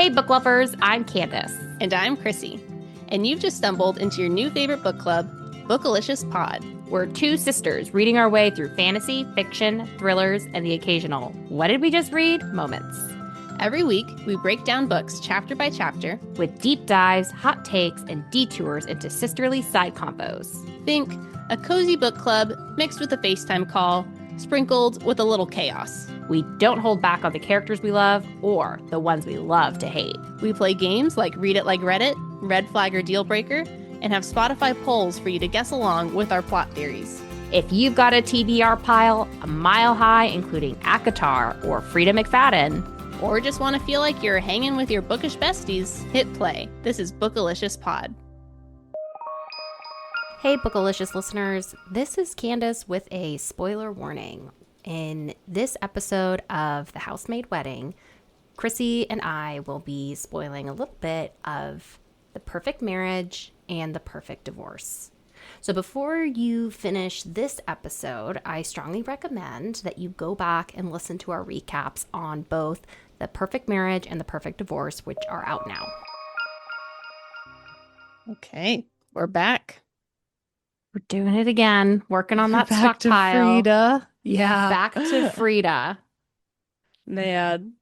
Hey, book lovers, I'm Candace. And I'm Chrissy. And you've just stumbled into your new favorite book club, Bookalicious Pod. We're two sisters reading our way through fantasy, fiction, thrillers, and the occasional "what did we just read" moments. Every week, we break down books chapter by chapter with deep dives, hot takes, and detours into sisterly side convos. Think a cozy book club mixed with a FaceTime call, sprinkled with a little chaos. We don't hold back on the characters we love or the ones we love to hate. We play games like Read It Like Reddit, Red Flag or Deal Breaker, and have Spotify polls for you to guess along with our plot theories. If you've got a TBR pile a mile high, including Akatar or Freida McFadden, or just want to feel like you're hanging with your bookish besties, hit play. This is Bookalicious Pod. Hey, Bookalicious listeners. This is Candace with a spoiler warning. In this episode of The Housemaid Wedding, Chrissy and I will be spoiling a little bit of The Perfect Marriage and The Perfect Divorce. So before you finish this episode, I strongly recommend that you go back and listen to our recaps on both The Perfect Marriage and The Perfect Divorce, which are out now. Okay, we're back. We're doing it again, working on that back stockpile. To Freida. Yeah. Back to Freida. Man.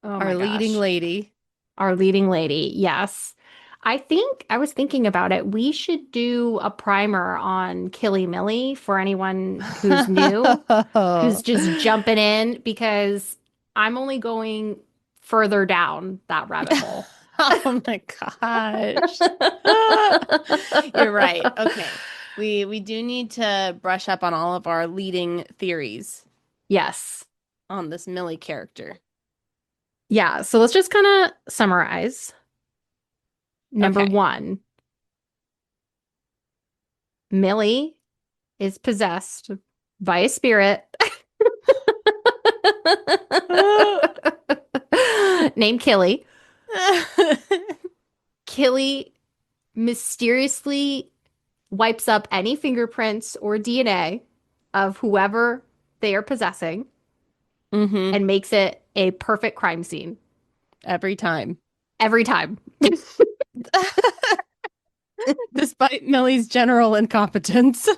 Oh our leading lady. Our leading lady, yes. I was thinking about it. We should do a primer on Killy Milly for anyone who's new, who's just jumping in, because I'm only going further down that rabbit hole. Oh my gosh. You're right. Okay. We do need to brush up on all of our leading theories. Yes. On this Millie character. Yeah. So let's just kind of summarize. Number one, Millie is possessed by a spirit named Killy. Killy mysteriously wipes up any fingerprints or DNA of whoever they are possessing and makes it a perfect crime scene. Every time. Every time. Despite Millie's general incompetence.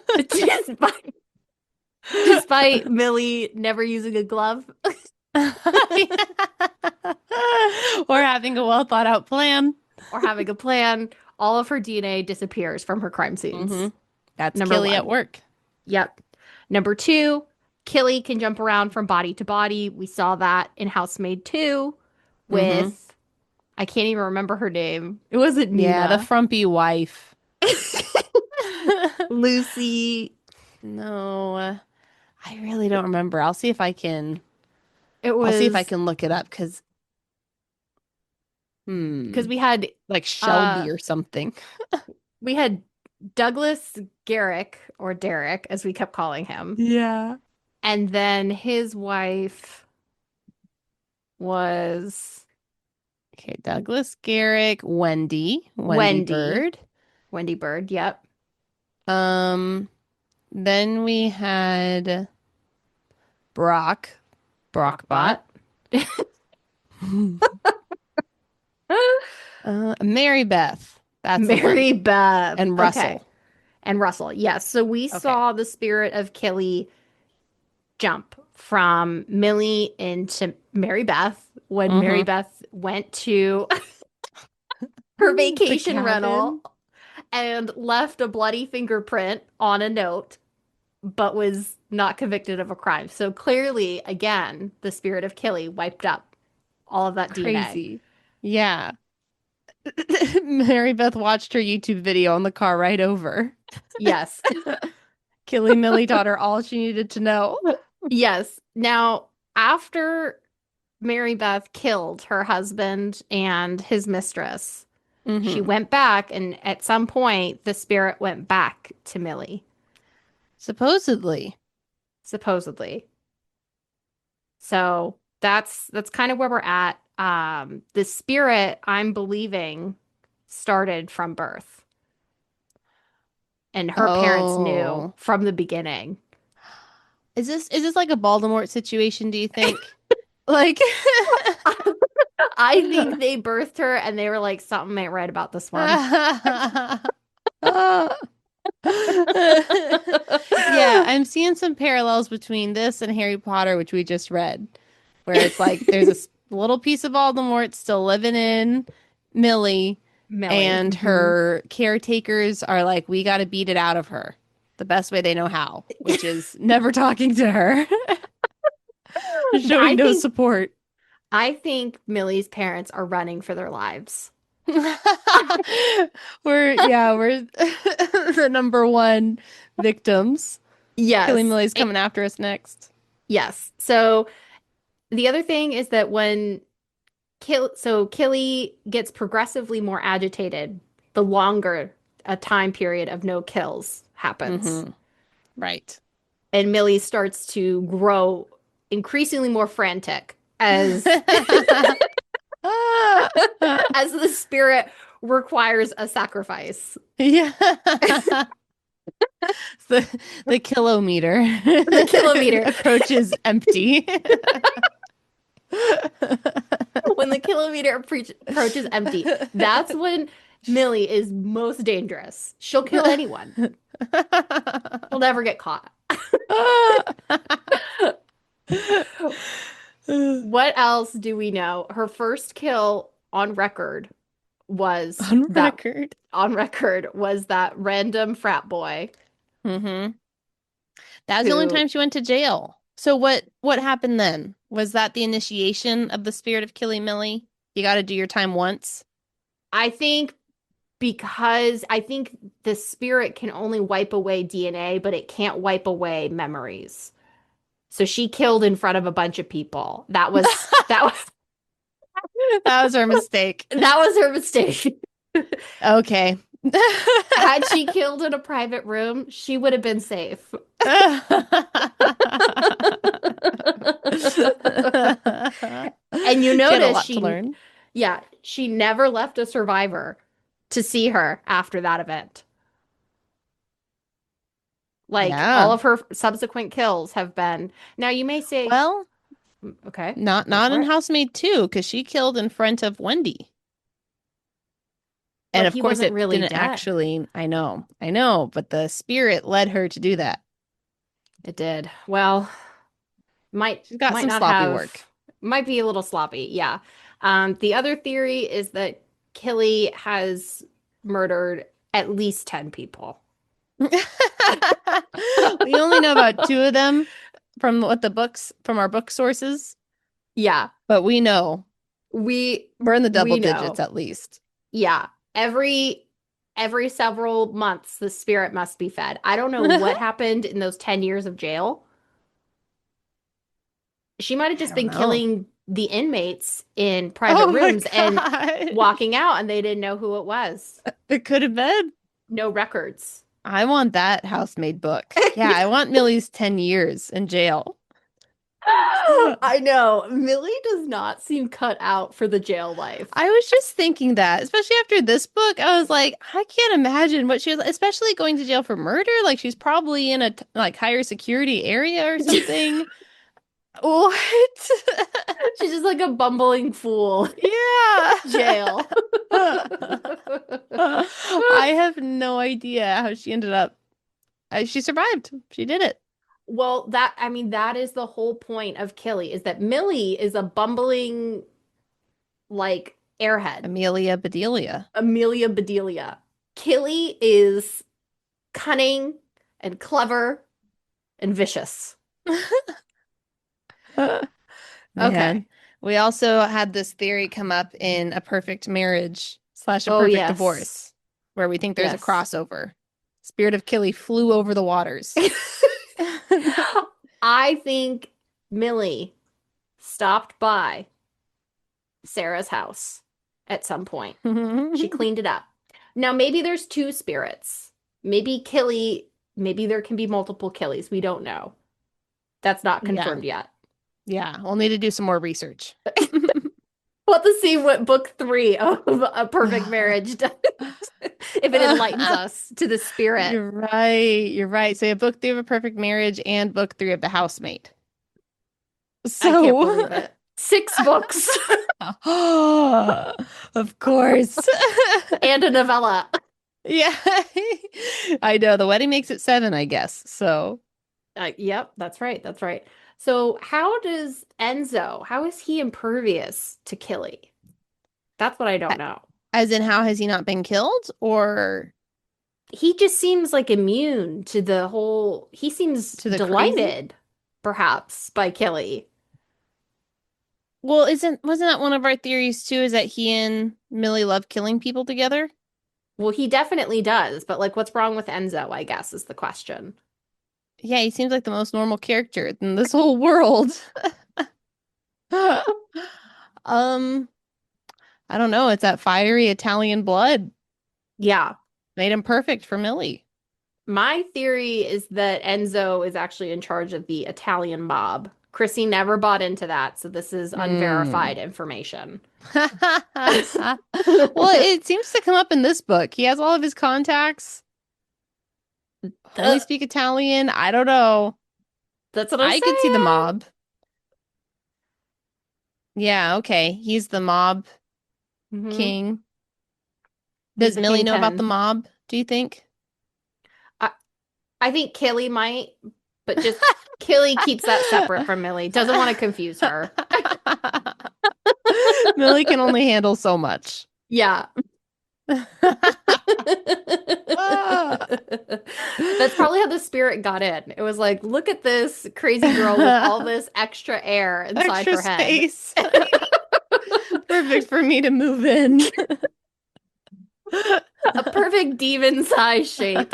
Despite Millie never using a glove. Or having a well thought out plan. All of her DNA disappears from her crime scenes. That's number Killy at work. Yep. Number two, Killy can jump around from body to body. We saw that in Housemaid 2 with, I can't even remember her name. It wasn't Nina. Yeah, the frumpy wife. Lucy. No, I really don't remember. I'll see if I can. I'll see if I can look it up because we had like Shelby or something. We had Douglas Garrick, or Derek, as we kept calling him. Yeah. And then his wife was... Okay, Douglas Garrick, Wendy Bird. Wendy Bird, yep. Then we had Brockbot. Mary Beth. That's Mary Beth. And Russell. Okay. And Russell, yes. So we saw the spirit of Killy jump from Millie into Mary Beth when Mary Beth went to her vacation rental and left a bloody fingerprint on a note, but was not convicted of a crime. So clearly, again, the spirit of Killy wiped up all of that Crazy. DNA. Yeah. Mary Beth watched her YouTube video on the car ride over. Yes. Killy Milly taught her all she needed to know. Yes. Now, after Mary Beth killed her husband and his mistress, she went back, and at some point, the spirit went back to Millie. Supposedly. So that's kind of where we're at. The spirit, I'm believing, started from birth. And her parents knew from the beginning. Is this like a Voldemort situation, do you think? Like I think they birthed her and they were like, something ain't right about this one. Yeah, I'm seeing some parallels between this and Harry Potter, which we just read, where it's like there's a little piece of Voldemort still living in Millie, Millie. and her caretakers are like, we got to beat it out of her the best way they know how, which is never talking to her, showing I no think support. I think Millie's parents are running for their lives. We're the number one victims. Killy Yes. Milly's coming after us next. Yes. So the other thing is that when Killy gets progressively more agitated the longer a time period of no kills happens. Hmm. Right. And Millie starts to grow increasingly more frantic as as the spirit requires a sacrifice. Yeah. The kilometer. The kilometer. Approaches empty. When the kilometer approaches empty, that's when Millie is most dangerous. She'll kill anyone. She'll never get caught. What else do we know? Her first kill on record was On that record. on record was that random frat boy Mm-hmm. That was the only who time she went to jail. So what happened then? Was that the initiation of the spirit of Killy Milly? You got to do your time once. I think because I think the spirit can only wipe away DNA, but it can't wipe away memories. So she killed in front of a bunch of people. That was her mistake. That was her mistake. Okay. Had she killed in a private room, she would have been safe. And you She had a notice lot to learn. yeah, she never left a survivor to see her after that event. Like all Yeah. of her subsequent kills have been. Now you may say, Well, okay, not go not for in it. Housemaid 2, because she killed in front of Wendy. And But of he course wasn't it really didn't dead. actually, I know, but the spirit led her to do that. It did. Well, might She's got might some not sloppy work. might be a little sloppy. Yeah. The other theory is that Killy has murdered at least 10 people. We only know about two of them from from our book sources, Yeah, but we know we we're in the double we digits know. at least. Yeah. Every several months the spirit must be fed. I don't know what happened in those 10 years of jail. She might have I just don't been know. killing the inmates in private Oh my rooms and gosh. walking out and they didn't know who it was. It could have been. No records. I want that housemaid book. Yeah, I want Millie's 10 years in jail. I know. Millie does not seem cut out for the jail life. I was just thinking that, especially after this book, I was like, I can't imagine what she was, especially going to jail for murder. Like she's probably in a like higher security area or something. What? She's just like a bumbling fool. Yeah. Jail. I have no idea how she ended up. She survived. She did it. Well, I mean, that is the whole point of Killy is that Millie is a bumbling, like, airhead. Amelia Bedelia. Amelia Bedelia. Killy is cunning and clever and vicious. Man. Okay. We also had this theory come up in A Perfect Marriage / A Oh, Perfect yes. Divorce, where we think there's a Yes. crossover. Spirit of Killy flew over the waters. I think Millie stopped by Sarah's house at some point. She cleaned it up. Now, maybe there's two spirits. Maybe there can be multiple Killys. We don't know. That's not Yeah. confirmed yet. Yeah. We'll need to do some more research. We'll have to see what book 3 of A Perfect Marriage does. If it enlightens us to the spirit. You're right. You're right. So you have book 3 of A Perfect Marriage and book 3 of The Housemaid. I can't believe it. 6 books Of course. and a novella. Yeah. I know. The wedding makes it 7, I guess. So, Yep, that's right. That's right. So, how is he impervious to Killy? That's what I don't a- know. as in, how has he not been killed? Or He just seems like immune to he seems to the crazy? delighted, perhaps, by Killy. Well, wasn't that one of our theories too, is that he and Millie love killing people together? Well, he definitely does, but like, what's wrong with Enzo, I guess, is the question. Yeah, he seems like the most normal character in this whole world. Um, I don't know. It's that fiery Italian blood. Yeah. Made him perfect for Millie. My theory is that Enzo is actually in charge of the Italian mob. Chrissy never bought into that, so this is Hmm. unverified information. Well, it seems to come up in this book. He has all of his contacts. Only speak Italian. I don't know. That's what I'm I could see the saying. mob. Yeah, okay. He's the mob king. He's Does the Millie know about the kingpin. mob, do you think? I, I think Killy might, but just Killy keeps that separate from Millie. Doesn't want to confuse her. Millie can only handle so much. Yeah. That's probably how the spirit got in. It was like, look at this crazy girl with all this extra air inside Extra her head. space. Perfect for me to move in. A perfect demon size shape.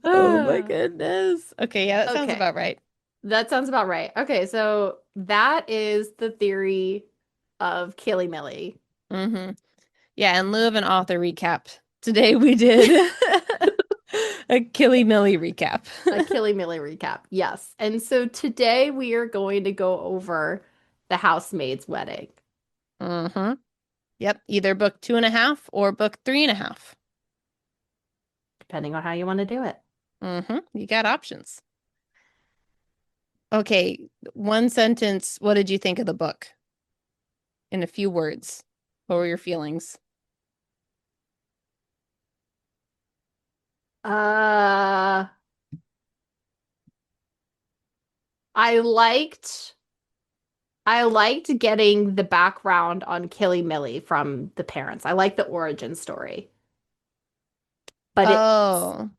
Oh my goodness. Okay, yeah, that sounds Okay, about right. that sounds about right. Okay, so that is the theory of Killy Milly. Hmm. Yeah, in lieu of an author recap, today we did a Killy Milly recap. A Killy Milly recap. Yes. And so today we are going to go over the housemaid's wedding, Hmm. Yep, either book 2.5 or book 3.5. depending on how you want to do it. You got options. Okay, one sentence. What did you think of the book? In a few words, what were your feelings? Uh, I liked I liked getting the background on Killy Milly from the parents. I like the origin story. But Oh,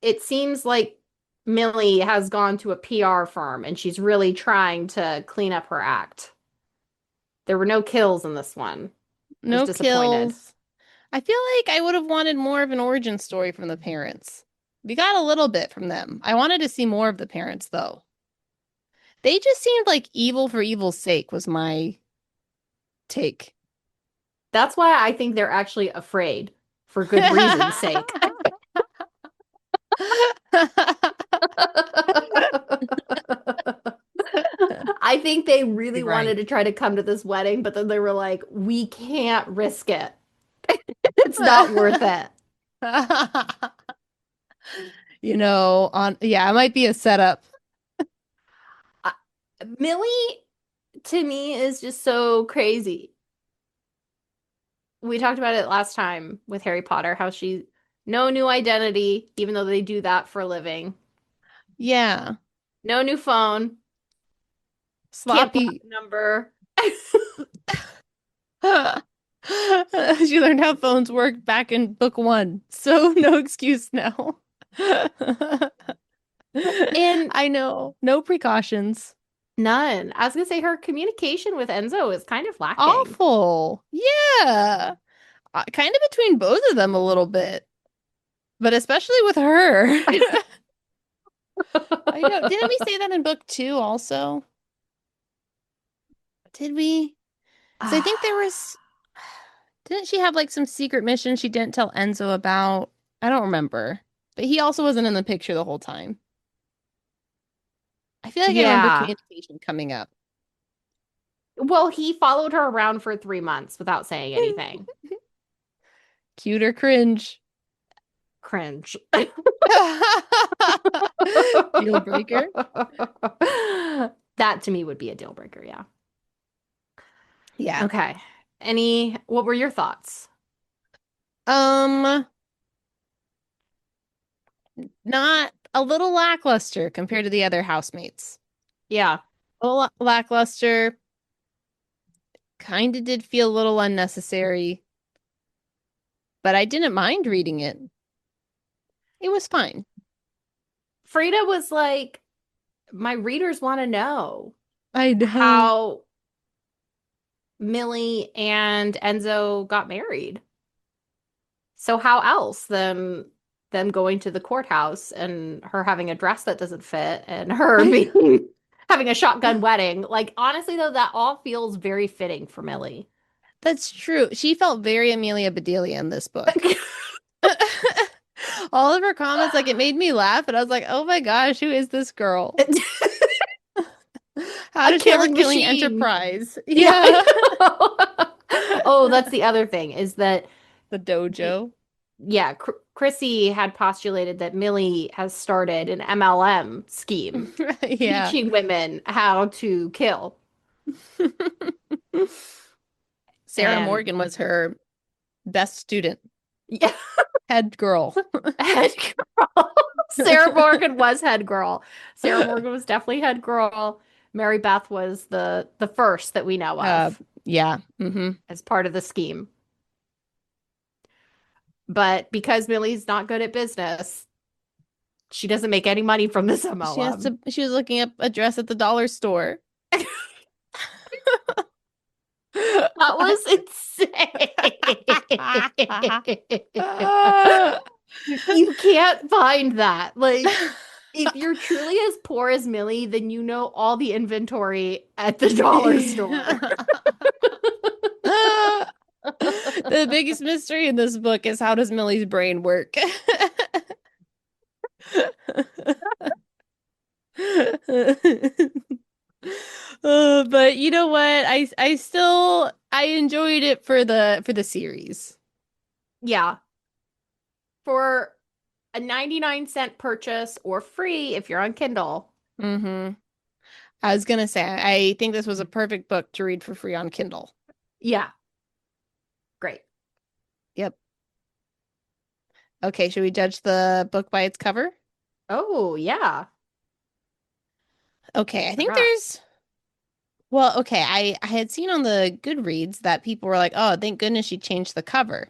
it seems like Millie has gone to a PR firm and she's really trying to clean up her act. There were no kills in this one. I was no disappointed. kills. I feel like I would have wanted more of an origin story from the parents. We got a little bit from them. I wanted to see more of the parents, though. They just seemed like evil for evil's sake, was my take. That's why I think they're actually afraid for good reason's sake. I think they really You're wanted right. to try to come to this wedding, but then they were like, we can't risk it. It's not worth it. Yeah, it might be a setup. I- Millie, to me, is just so crazy. We talked about it last time with Harry Potter, how she no new identity, even though they do that for a living. Yeah. No new phone. Can't block Sloppy. a number. She learned how phones work back in book 1, so no excuse now. And I know. No precautions. none. I was gonna say her communication with Enzo is kind of lacking. Awful. Yeah. Kind of between both of them a little bit, but especially with her. I know. Didn't we say that in book 2 also? Did we? Because I think there was, didn't she have like some secret mission she didn't tell Enzo about? I don't remember. But he also wasn't in the picture the whole time. I feel like I remember Yeah. communication coming up. Well, he followed her around for 3 months without saying anything. Cute or cringe? Cringe. Deal breaker. That to me would be a deal breaker, yeah. Yeah. Okay. What were your thoughts? Um, Not a little lackluster compared to the other housemates. Yeah. A little lackluster. Kind of did feel a little unnecessary, but I didn't mind reading it. It was fine. Frida was like, my readers want to know I know. how Millie and Enzo got married. So how else them going to the courthouse and her having a dress that doesn't fit and her I being having a shotgun wedding. Like honestly though, that all feels very fitting for Millie. That's true. She felt very Amelia Bedelia in this book. All of her comments, like it made me laugh, and I was like, "Oh my gosh, who is this girl? How A does she have her killing killing machine. enterprise?" Yeah, Yeah. I know. Oh, that's the other thing is that The the dojo. yeah, Chrissy had postulated that Millie has started an MLM scheme Yeah. teaching women how to kill. Sarah And Morgan was her best student, yeah, head girl. head girl. Sarah Morgan was head girl. Sarah Morgan was definitely head girl. Mary Beth was the first that we know Uh, of yeah. as part of the scheme. But because Millie's not good at business, she doesn't make any money from this MLM. She was looking up a dress at the dollar store. That was insane. You can't find that. Like, if you're truly as poor as Millie, then you know all the inventory at the dollar store. The biggest mystery in this book is how does Millie's brain work? But you know what? I still I enjoyed it for the series. Yeah. For a 99-cent purchase or free if you're on Kindle. hmm I was gonna say I think this was a perfect book to read for free on Kindle. Yeah. Great. Yep. Okay, should we judge the book by its cover? Oh, yeah. Okay, I think Forgot. there's well, okay, I had seen on the Goodreads that people were like, "Oh, thank goodness she changed the cover."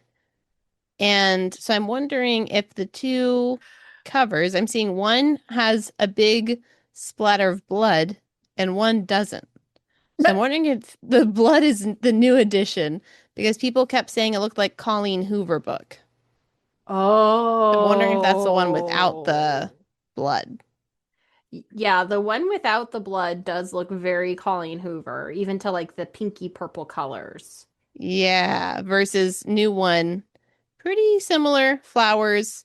And so I'm wondering if the two covers, I'm seeing one has a big splatter of blood and one doesn't. So I'm wondering if the blood is the new edition because people kept saying it looked like Colleen Hoover book. So I'm wondering if that's the one without Oh. the blood. Yeah, the one without the blood does look very Colleen Hoover, even to like the pinky purple colors. Yeah, versus new one, pretty similar, flowers,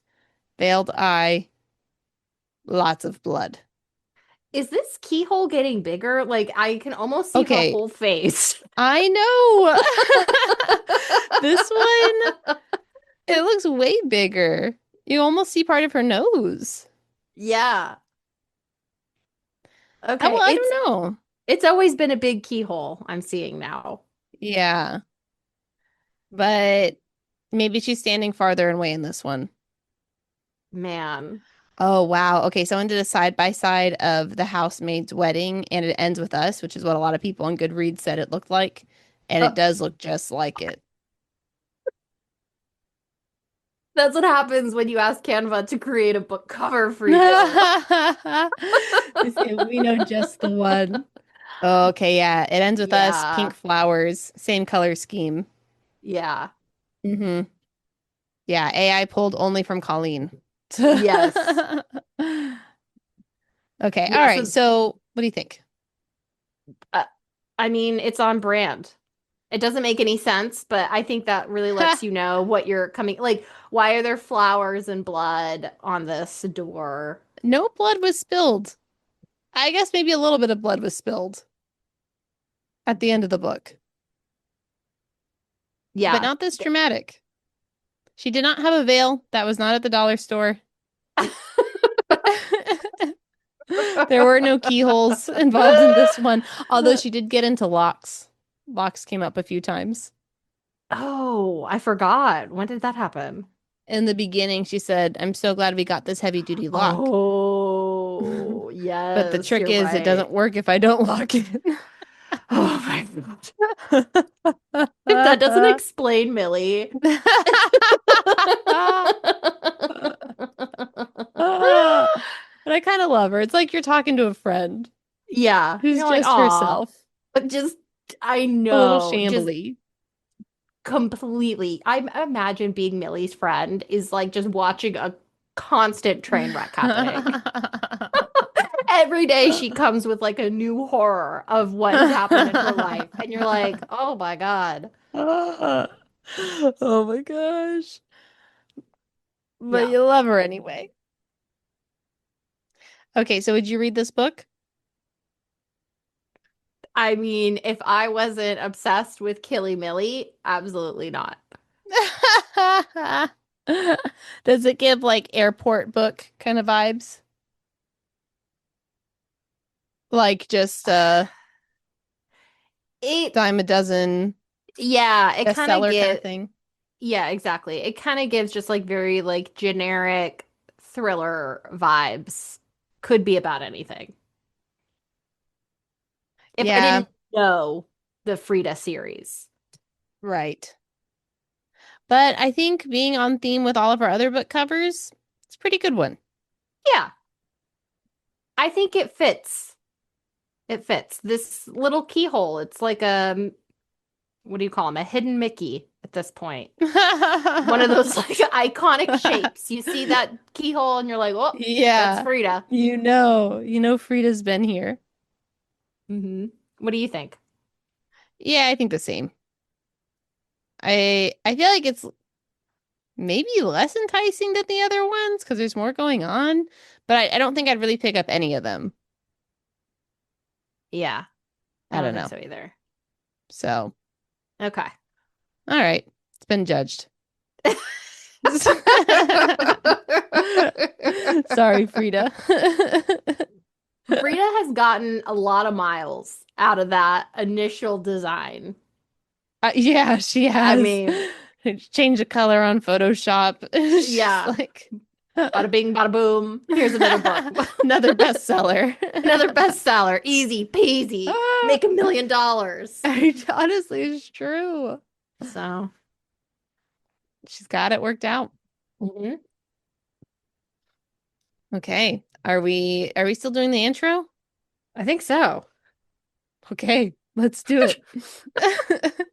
veiled eye, lots of blood. Is this keyhole getting bigger? Like I can almost see her Okay, whole face. I know. This one, it looks way bigger. You almost see part of her nose. Yeah. Well, Okay. I It's don't know. it's always been a big keyhole I'm seeing now. Yeah, but maybe she's standing farther away in this one. Man. Oh, wow. Okay, someone did a side by side of the housemaid's wedding, and it ends with us, which is what a lot of people on Goodreads said it looked like. And it Uh, does look just like it. that's what happens when you ask Canva to create a book cover for you. They say, we know just the one. Okay, yeah. It ends with us, Yeah. pink flowers, same color scheme. Yeah. hmm Yeah, AI pulled only from Colleen. Yes. Okay, all Yeah, right. so So, what do you think? uh, I mean, it's on brand. It doesn't make any sense, but I think that really lets you know what you're coming like why are there flowers and blood on this door? No blood was spilled. I guess maybe a little bit of blood was spilled at the end of the book, but Yeah. not this dramatic. She did not have a veil. That was not at the dollar store. There were no keyholes involved in this one, although she did get into locks. Locks came up a few times. Oh, I forgot. When did that happen? In the beginning, she said, I'm so glad we got this heavy duty lock. Oh, But the yes, trick you're is, it right. doesn't work if I don't lock it. Oh my God. That doesn't explain Millie. But I kind of love her. It's like you're talking to a friend Yeah. who's You're like, just aw. herself, But just, I a little know, just shambly. completely. I imagine being Millie's friend is like just watching a constant train wreck happening. Every day she comes with like a new horror of what has happened in her life. And you're like, oh my God. Oh my gosh. But Yeah. you love her anyway. Okay, so would you read this book? I mean, if I wasn't obsessed with Killy Milly, absolutely not. Does it give like airport book kind of vibes? Like just It, dime a dozen yeah, it kind of bestseller kind of get, thing? yeah, exactly. It kind of gives just like very like generic thriller vibes. Could be about anything. If I Yeah, didn't know the Frida series. right. But I think being on theme with all of our other book covers, it's a pretty good one. Yeah, I think it fits. It fits. This little keyhole, it's like a, what do you call him? A hidden Mickey at this point. One of those like iconic shapes. You see that keyhole and you're like, oh, that's Yeah. Frida. Frida's been here. Hmm. What do you think? Yeah, I think the same. I feel like it's maybe less enticing than the other ones because there's more going on, but I don't think I'd really pick up any of them. Yeah, I I don't don't think know. so either. So, Okay. all right. It's been judged. Sorry, Frida. Frida has gotten a lot of miles out of that initial design. Yeah, she I has mean, changed the color on Photoshop. She's yeah, like bada bing, bada boom. Here's another book. another bestseller. Another bestseller. Easy peasy. Make $1 million. Honestly, it's true. So, She's got it worked out. mhm. Okay. Are we still doing the intro? I think so. Okay, let's do it.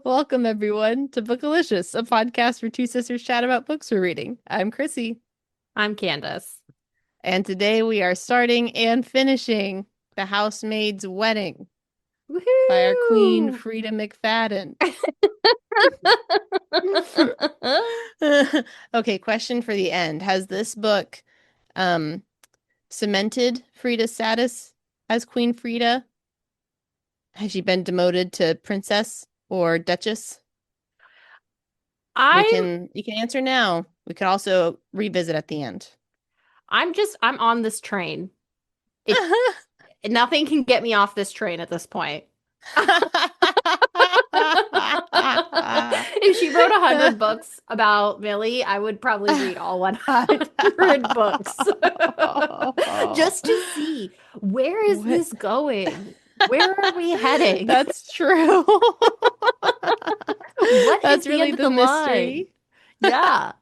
Welcome everyone to Bookalicious, a podcast where two sisters chat about books we're reading. I'm Chrissy, I'm Candace. and today we are starting and finishing The Housemaid's Wedding by our Queen Woohoo! Freida McFadden. Okay, question for the end. Has this book um cemented Frida's status as Queen Freida? Has she been demoted to princess or duchess? I'm You can answer now. We could also revisit at the end. I'm on this train. It Nothing can get me off this train at this point. If she wrote 100 books about Millie, I would probably read all 100 books just to see where is What? this going? Where are we heading? That's true. What is That's the really end of the the line? mystery. Yeah.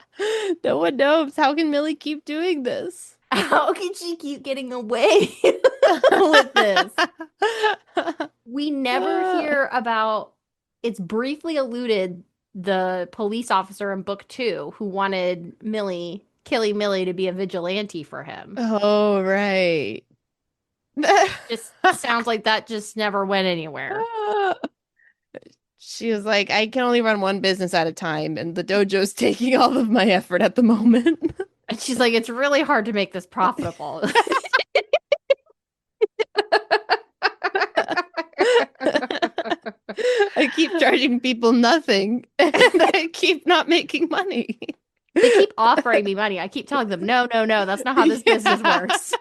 No one knows. How can Millie keep doing this? How can she keep getting away with this? We never hear about, it's briefly alluded, the police officer in book 2 who wanted Killy Milly to be a vigilante for him. Oh, right. Just sounds like that just never went anywhere. She was like, I can only run one business at a time, and the dojo's taking all of my effort at the moment. And she's like, it's really hard to make this profitable. I keep charging people nothing, and I keep not making money. They keep offering me money. I keep telling them, no, no, no, that's not how this business Yeah. works.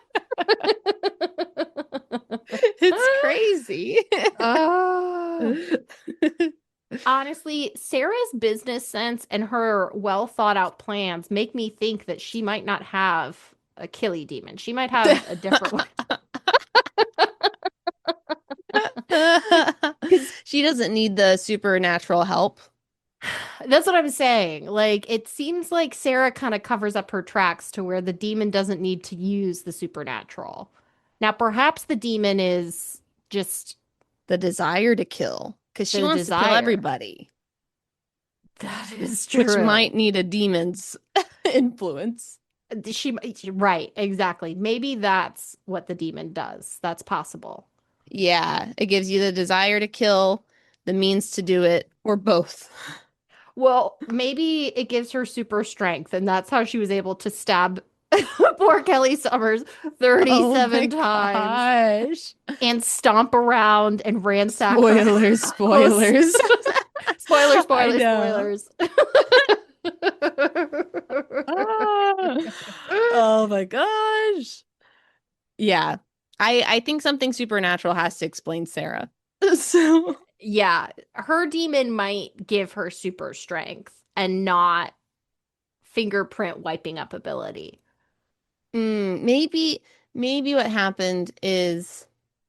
It's crazy. Oh. Honestly, Sarah's business sense and her well thought out plans make me think that she might not have a Killy demon. She might have a different one. Because She doesn't need the supernatural help. that's what I'm saying. Like, it seems like Sarah kind of covers up her tracks to where the demon doesn't need to use the supernatural. Now, perhaps the demon is just The desire to kill, because she the wants to kill desire. everybody, That is which true. might need a demon's influence. Right, exactly. Maybe that's what the demon does. That's possible. Yeah, it gives you the desire to kill, the means to do it, or both. Well, maybe it gives her super strength, and that's how she was able to stab poor Kelly Summers Oh 37 my times gosh. and stomp around and ransack her Spoilers, house. spoilers. Spoilers, I spoilers, know. spoilers. Ah. Oh my gosh. Yeah. I think something supernatural has to explain Sarah. So, Yeah, her demon might give her super strength and not fingerprint wiping up ability. maybe what happened is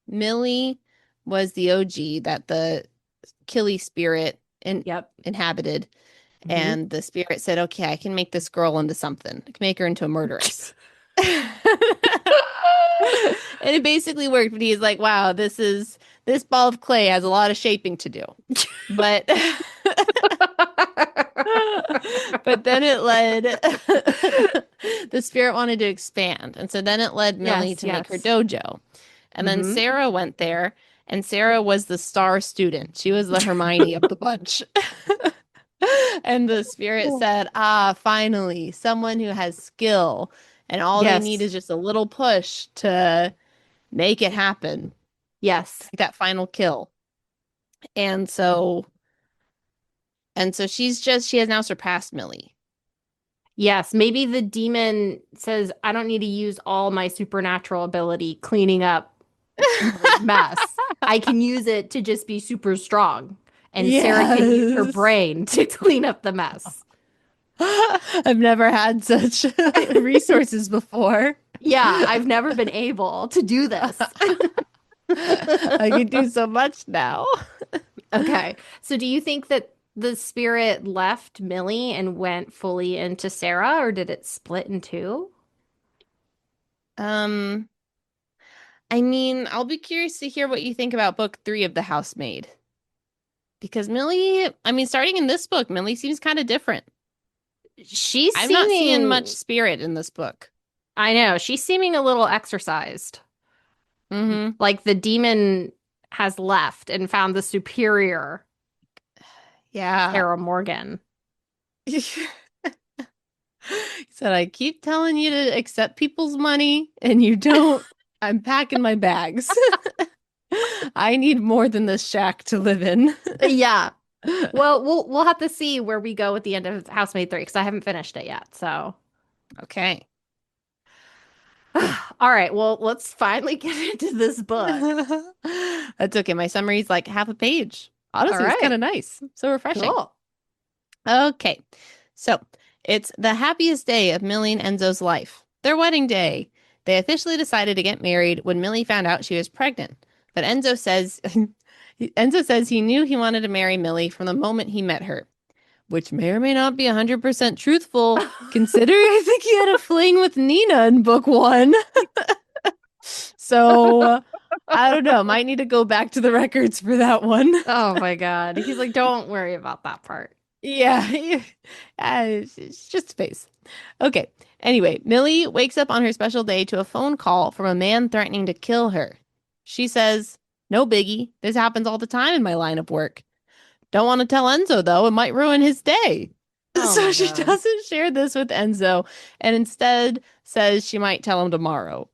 Millie was the OG that the Killy spirit Yep. inhabited, Hmm. and the spirit said, "Okay, I can make this girl into something. I can make her into a murderess." And it basically worked, but he's like, wow, this ball of clay has a lot of shaping to do. But but then it led the spirit wanted to expand. And so then it led Millie Yes, to make her yes. dojo. And then Hmm. Sarah went there, and Sarah was the star student. She was the Hermione of the bunch. And the spirit said, ah, finally, someone who has skill, and all they need Yes. is just a little push to make it happen, Yes. like that final kill. And so she has now surpassed Millie. Yes. Maybe the demon says, I don't need to use all my supernatural ability cleaning up Millie's mess. I can use it to just be super strong. And Sarah can use her Yes. brain to clean up the mess. I've never had such resources before. Yeah, I've never been able to do this. I can do so much now. Okay. So do you think that the spirit left Millie and went fully into Sarah, or did it split in two? Um, I mean, I'll be curious to hear what you think about book 3 of The Housemaid. Because Millie, I mean, starting in this book, Millie seems kind of different. She's I'm not seeing much seeming, spirit in this book. I know, she's seeming a little exercised. Mm-hmm. Like the demon has left and found the superior Yeah. Sarah Morgan. He said, I keep telling you to accept people's money and you don't. I'm packing my bags. I need more than this shack to live in. Yeah. Well, we'll have to see where we go at the end of Housemaid 3 because I haven't finished it yet. So, Okay. all right. Well, let's finally get into this book. That's okay. My summary's like half a page. All Honestly, it's kind right. of nice. So refreshing. Cool. Okay. So it's the happiest day of Millie and Enzo's life, their wedding day. They officially decided to get married when Millie found out she was pregnant. But Enzo says he knew he wanted to marry Millie from the moment he met her, which may or may not be 100% truthful, considering I think he had a fling with Nina in book 1. So I don't know. Might need to go back to the records for that one. Oh my God. He's like, don't worry about that part. Yeah, it's just space. Okay. Anyway, Millie wakes up on her special day to a phone call from a man threatening to kill her. She says, no biggie. This happens all the time in my line of work. Don't want to tell Enzo, though. It might ruin his day. Oh So my she God. doesn't share this with Enzo and instead says she might tell him tomorrow.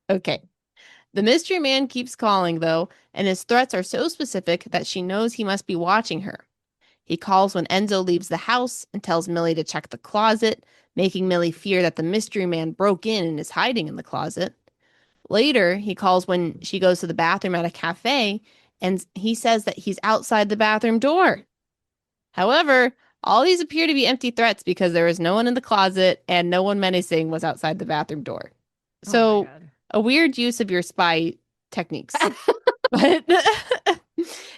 Okay. The mystery man keeps calling, though, and his threats are so specific that she knows he must be watching her. He calls when Enzo leaves the house and tells Millie to check the closet, making Millie fear that the mystery man broke in and is hiding in the closet. Later, he calls when she goes to the bathroom at a cafe, and he says that he's outside the bathroom door. However, all these appear to be empty threats because there is no one in the closet and no one menacing was outside the bathroom door. Oh my So, God. a weird use of your spy techniques, but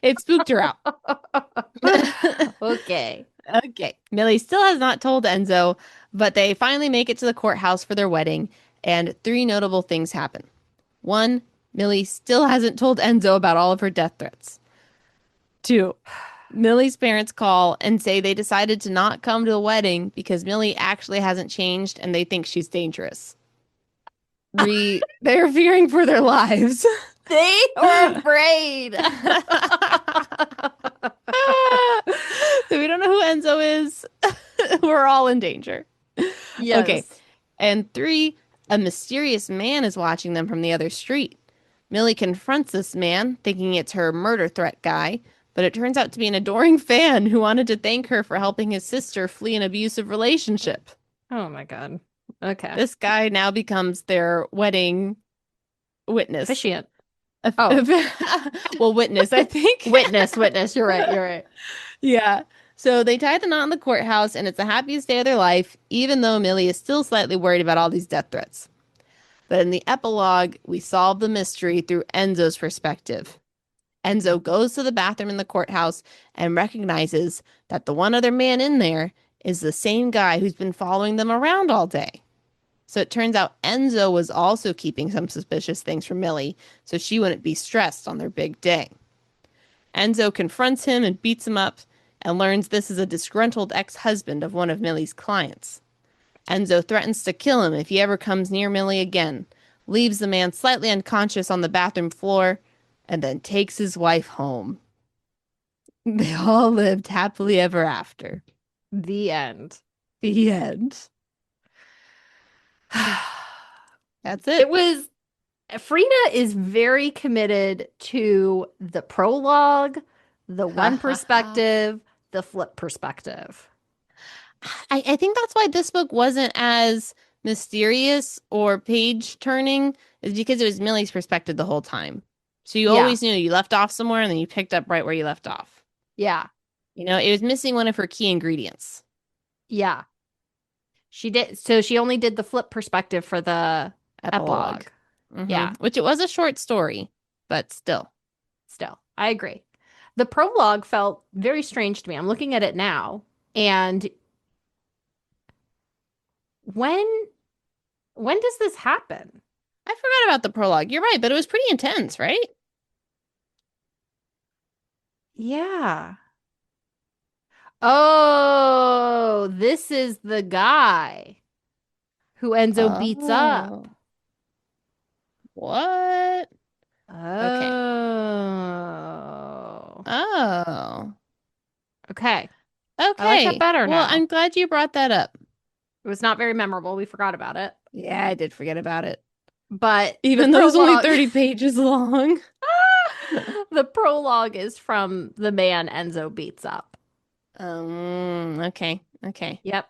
it spooked her out. Okay. Okay. Millie still has not told Enzo, but they finally make it to the courthouse for their wedding, and three notable things happen. One, Millie still hasn't told Enzo about all of her death threats. Two, Millie's parents call and say they decided to not come to the wedding because Millie actually hasn't changed and they think she's dangerous. Three, they're fearing for their lives. They are afraid. So we don't know who Enzo is. We're all in danger. Okay. Yes. And three, a mysterious man is watching them from the other street. Millie confronts this man, thinking it's her murder threat guy, but it turns out to be an adoring fan who wanted to thank her for helping his sister flee an abusive relationship. Oh my God. Okay. This guy now becomes their wedding witness. Officiant. Oh. Well, witness, I think. Witness. You're right. You're right. Yeah. So they tie the knot in the courthouse, and it's the happiest day of their life, even though Millie is still slightly worried about all these death threats. But in the epilogue, we solve the mystery through Enzo's perspective. Enzo goes to the bathroom in the courthouse and recognizes that the one other man in there is the same guy who's been following them around all day. So it turns out Enzo was also keeping some suspicious things from Millie, so she wouldn't be stressed on their big day. Enzo confronts him and beats him up and learns this is a disgruntled ex-husband of one of Millie's clients. Enzo threatens to kill him if he ever comes near Millie again, leaves the man slightly unconscious on the bathroom floor, and then takes his wife home. They all lived happily ever after. The end. The end. That's it. It was Frida is very committed to the prologue, the one perspective, the flip perspective. I think that's why this book wasn't as mysterious or page turning, is because it was Millie's perspective the whole time. So you Yeah. always knew you left off somewhere and then you picked up right where you left off. Yeah. You know, it was missing one of her key ingredients. Yeah. She did. So she only did the flip perspective for the epilogue. Yeah. Which it was a short story, but still. Still, I agree. The prologue felt very strange to me. I'm looking at it now, and when does this happen? I forgot about the prologue. You're right, but it was pretty intense, right? Yeah. Oh, this is the guy who Enzo beats up. Oh. What? Okay. Oh. Oh. Okay. Okay. I like that better Well, now. I'm glad you brought that up. It was not very memorable. We forgot about it. Yeah, I did forget about it. But Even the though it's only prologue- 30 pages long. the prologue is from the man Enzo beats up. Okay. Okay. Yep.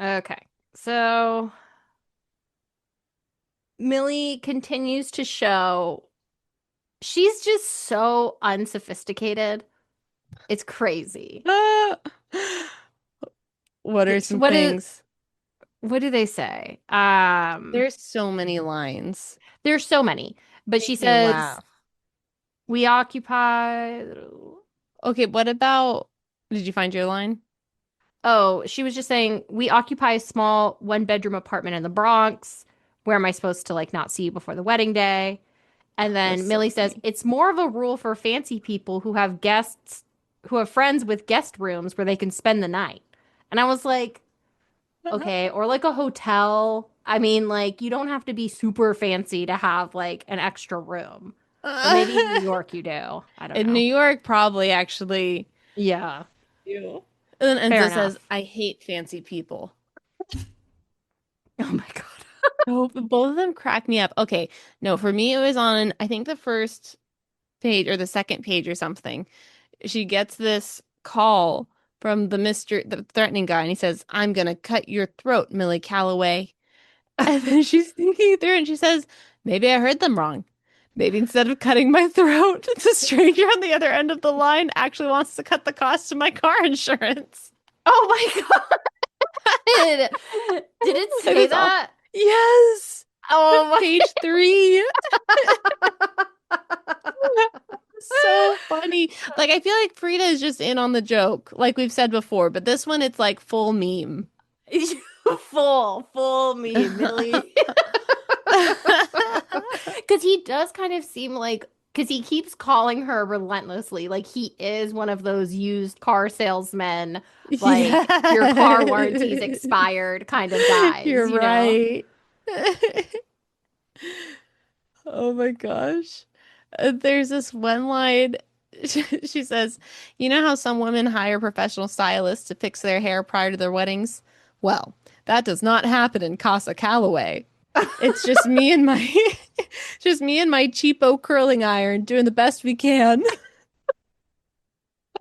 Okay. So Millie continues to show she's just so unsophisticated. It's crazy. What are some What things? what do they say? There's so many lines. There's so many. But she Make me says laugh. we occupy. Okay, what about, did you find your line? Oh, she was just saying we occupy a small one-bedroom apartment in the Bronx. Where am I supposed to like not see you before the wedding day? And then That's so Millie says funny. it's more of a rule for fancy people who have guests, who have friends with guest rooms where they can spend the night. And I was like, okay, or like a hotel. I mean, like you don't have to be super fancy to have like an extra room. Or maybe in New York you do. I don't In New know. York, probably actually. Yeah, You. And then fair Enzo says, enough. I hate fancy people. Oh my God. Oh, both of them crack me up. Okay, no, for me it was on, I think the first page or the second page or something, she gets this call from the threatening guy, and he says, "I'm gonna cut your throat, Millie Calloway." And then she's thinking through and she says, "Maybe I heard them wrong. Maybe instead of cutting my throat, the stranger on the other end of the line actually wants to cut the cost of my car insurance." Oh my God. Did it It say is all, that? yes, Oh my. page 3. So funny. Like, I feel like Frida is just in on the joke, like we've said before, but this one, it's like full meme. Full me, Millie. Because he does kind of seem like, because he keeps calling her relentlessly, like he is one of those used car salesmen, like your car warranty's Yeah. expired kind of guys, You're you know? right. Oh my gosh. There's this one line. She says, "You know how some women hire professional stylists to fix their hair prior to their weddings? Well, that does not happen in Casa Calloway. It's just me and my just me and my cheapo curling iron doing the best we can."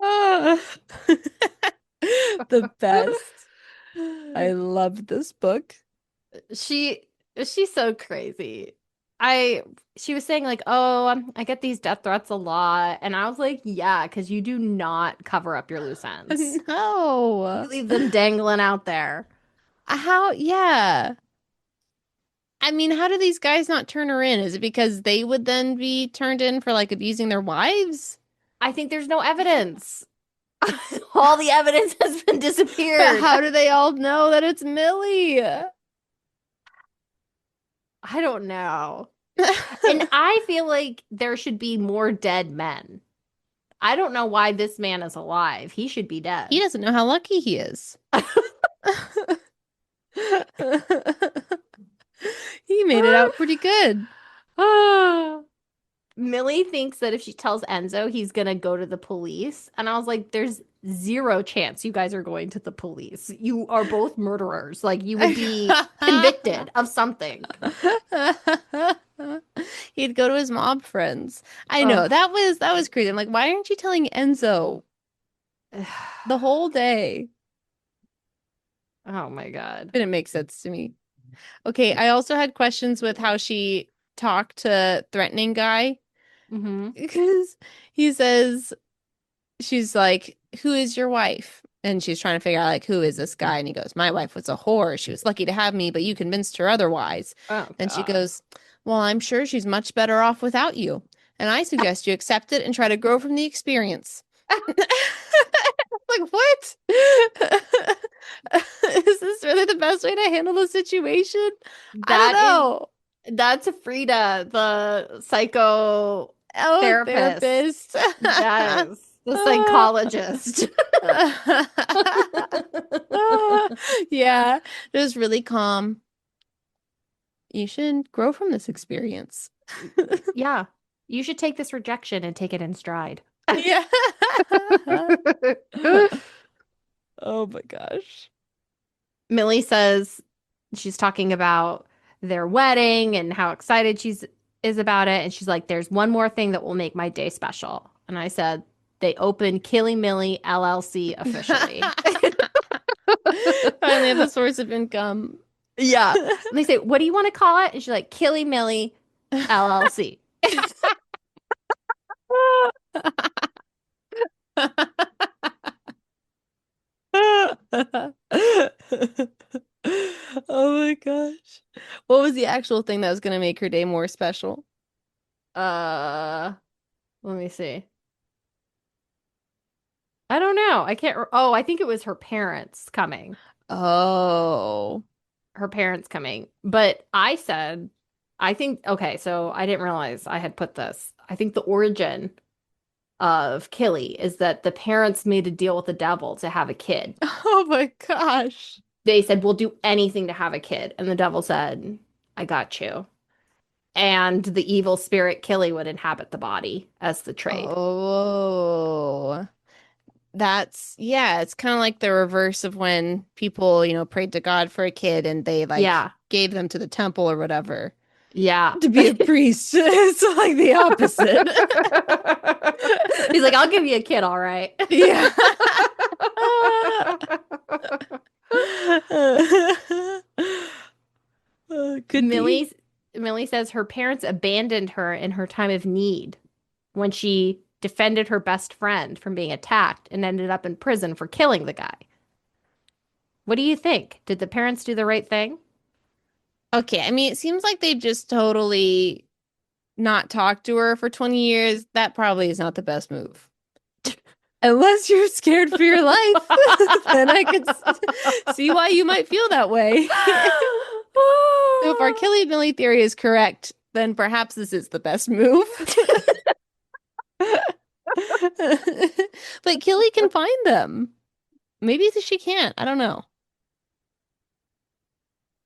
Ah. The best. I love this book. She she's so crazy. I she was saying like, "Oh, I get these death threats a lot." And I was like, "Yeah, because you do not cover up your loose ends. You No. leave them dangling out there." How, yeah. I mean, how do these guys not turn her in? Is it because they would then be turned in for like abusing their wives? I think there's no evidence. All the evidence has been But disappeared. how do they all know that it's Millie? I don't know. And I feel like there should be more dead men. I don't know why this man is alive. He should be He dead. doesn't know how lucky he is. He made it out pretty good. Millie thinks that if she tells Enzo, he's gonna go to the police. And I was like, there's zero chance you guys are going to the police. You are both murderers. Like, you would be convicted of something. He'd go to his mob friends. I know Ugh. that was crazy. I'm like, why aren't you telling Enzo the whole day? Oh my God. Didn't make sense to me. Okay, I also had questions with how she talked to threatening guy Hmm. because he says she's like, "Who is your wife?" And she's trying to figure out like who is this guy? And he goes, "My wife was a whore. She was lucky to have me, but you convinced her otherwise." Oh And she God. goes, "Well, I'm sure she's much better off without you. And I suggest you accept it and try to grow from the experience." Like, what? Is this really the best way to handle the situation? I don't That is know. that's Frida, the psycho Oh, therapist. therapist. Yes, the psychologist. Yeah, just really calm. You should grow from this experience. Yeah, you should take this rejection and take it in stride. Yeah. Oh my gosh. Millie says she's talking about their wedding and how excited she's is about it, and she's like, "There's one more thing that will make my day special." And I said, "They opened Killy Milly LLC officially." Finally have a source of income. Yeah. And they say, "What do you want to call it?" And she's like, "Killy Milly LLC." Oh my gosh. What was the actual thing that was going to make her day more special? Uh, Let me see. I don't know. I can't. Oh, I think it was her parents coming. Oh. Her parents coming. But I said, I think, okay, so I didn't realize I had put this. I think the origin of Killy is that the parents made a deal with the devil to have a kid. Oh my gosh. They said, "We'll do anything to have a kid." And the devil said, "I got you." And the evil spirit Killy would inhabit the body as the trade. Oh. That's, yeah, it's kind of like the reverse of when people, prayed to God for a kid and they like Yeah. gave them to the temple or whatever. Yeah. to be a priest. It's like the opposite. He's like, I'll give you a kid, all right. Yeah. Could be. Millie Millie says her parents abandoned her in her time of need when she defended her best friend from being attacked and ended up in prison for killing the guy. What do you think? Did the parents do the right thing? Okay, I mean, it seems like they just totally not talked to her for 20 years. That probably is not the best move. Unless you're scared for your life, then I could see why you might feel that way. So if our Killy Milly theory is correct, then perhaps this is the best move. But Killy can find them. Maybe she can't. I don't know.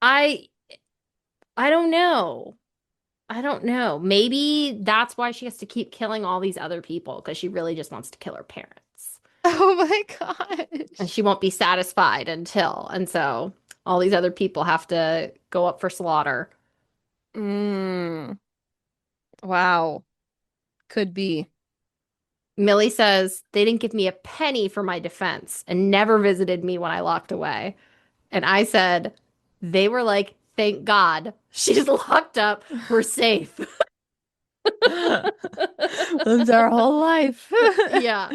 I I don't know. I don't know. Maybe that's why she has to keep killing all these other people because she really just wants to kill her parents. Oh my And gosh. she won't be satisfied until. And so all these other people have to go up for slaughter. Mm, wow. Could be. Millie says they didn't give me a penny for my defense and never visited me when I locked away. And I said, they were like, thank God she's locked up. We're safe. Lived our whole life. Yeah.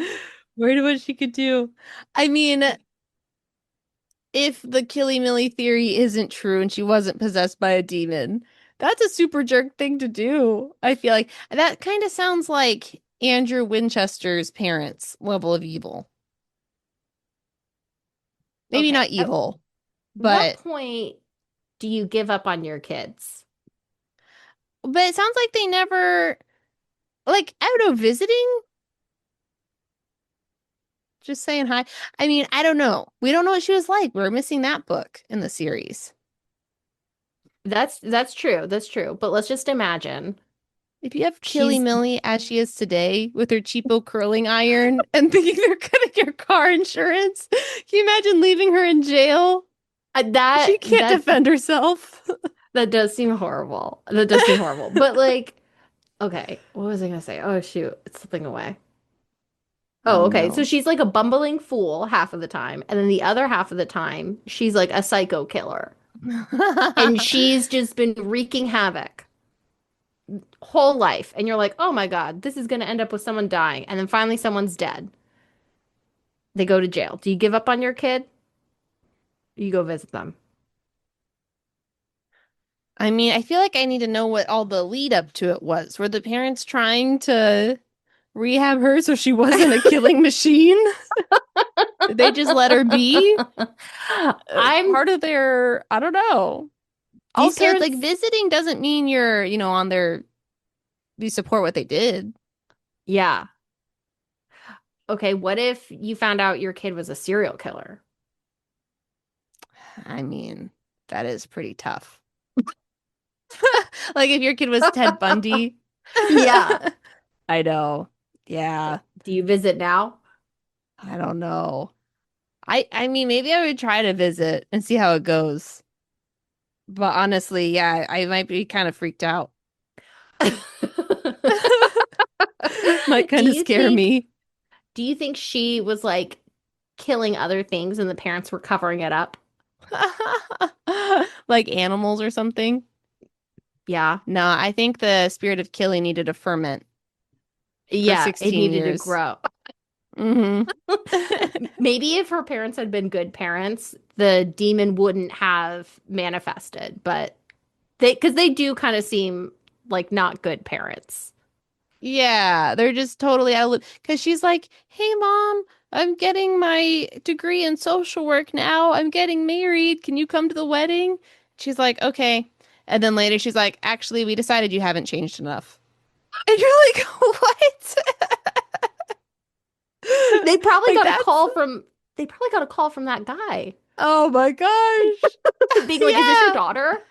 Worried what she could do. I mean, if the Killy Milly theory isn't true and she wasn't possessed by a demon, that's a super jerk thing to do. I feel like that kind of sounds like Andrew Winchester's parents' level of evil. Maybe Okay. not At evil, what but point do you give up on your kids? it sounds like they never like I don't know, visiting, just saying hi. I mean, I don't know. We don't know what she was like. We're missing that book in the series. That's true. That's true. But let's just imagine If you have Killy she's Milly as she is today with her cheapo curling iron and thinking they're cutting your car insurance, can you imagine leaving her in jail? that She can't defend herself. that does seem horrible. That does seem horrible. But like, okay, what was I gonna say? Oh shoot, it's slipping away. Oh Oh, okay. So no. she's like a bumbling fool half of the time, and then the other half of the time, she's like a psycho killer. And she's just been wreaking havoc whole life. And you're like, oh my God, this is gonna end up with someone dying. And then finally someone's dead. They go to jail. Do you give up on your kid? You go visit them. I mean, I feel like I need to know what all the lead up to it was. Were the parents trying to rehab her so she wasn't a killing machine? Did they just let her be? I'm Part of their, I don't know. these Also, like parents, visiting doesn't mean you're, on their, you support what they did. yeah. Okay, what if you found out your kid was a serial killer? I mean, that is pretty tough. Like if your kid was Ted Bundy. Yeah. I know. Yeah, Do you visit now? I don't know. I mean, maybe I would try to visit and see how it goes. But honestly, yeah, I might be kind of freaked out. Might Do kind of you scare think me. do you think she was like killing other things and the parents were covering it up? Like animals or something. Yeah. No, I think the spirit of killing needed to ferment for Yeah, it 16 needed to years. grow. Hmm. Maybe if her parents had been good parents, the demon wouldn't have manifested, but because they do kind of seem like not good parents. Yeah, they're just totally out of loop. Because she's like, hey, mom, I'm getting my degree in social work now. I'm getting married. Can you come to the wedding? She's like, okay. And then later she's like, actually, we decided you haven't changed enough. And you're like, what? They probably Like got a that's, call from they probably got a call from that guy oh my gosh. being like, "Is this your Yeah, daughter?"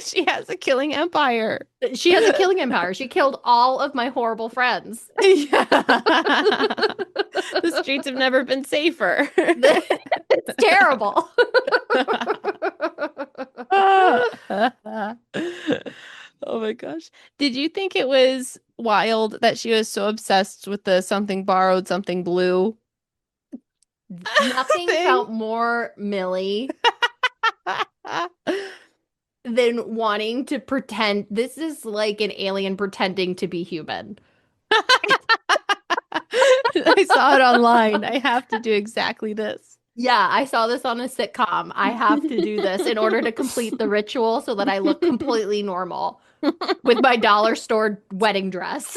she has a killing empire. She has a killing empire. She killed all of my horrible friends. Yeah. The streets have never been safer. It's terrible. Oh my gosh. Did you think it was wild that she was so obsessed with the something borrowed, something blue Nothing thing? felt more Millie than wanting to pretend. This is like an alien pretending to be human. I saw it online. I have to do exactly this. Yeah, I saw this on a sitcom. I have to do this in order to complete the ritual so that I look completely normal with my dollar store wedding dress.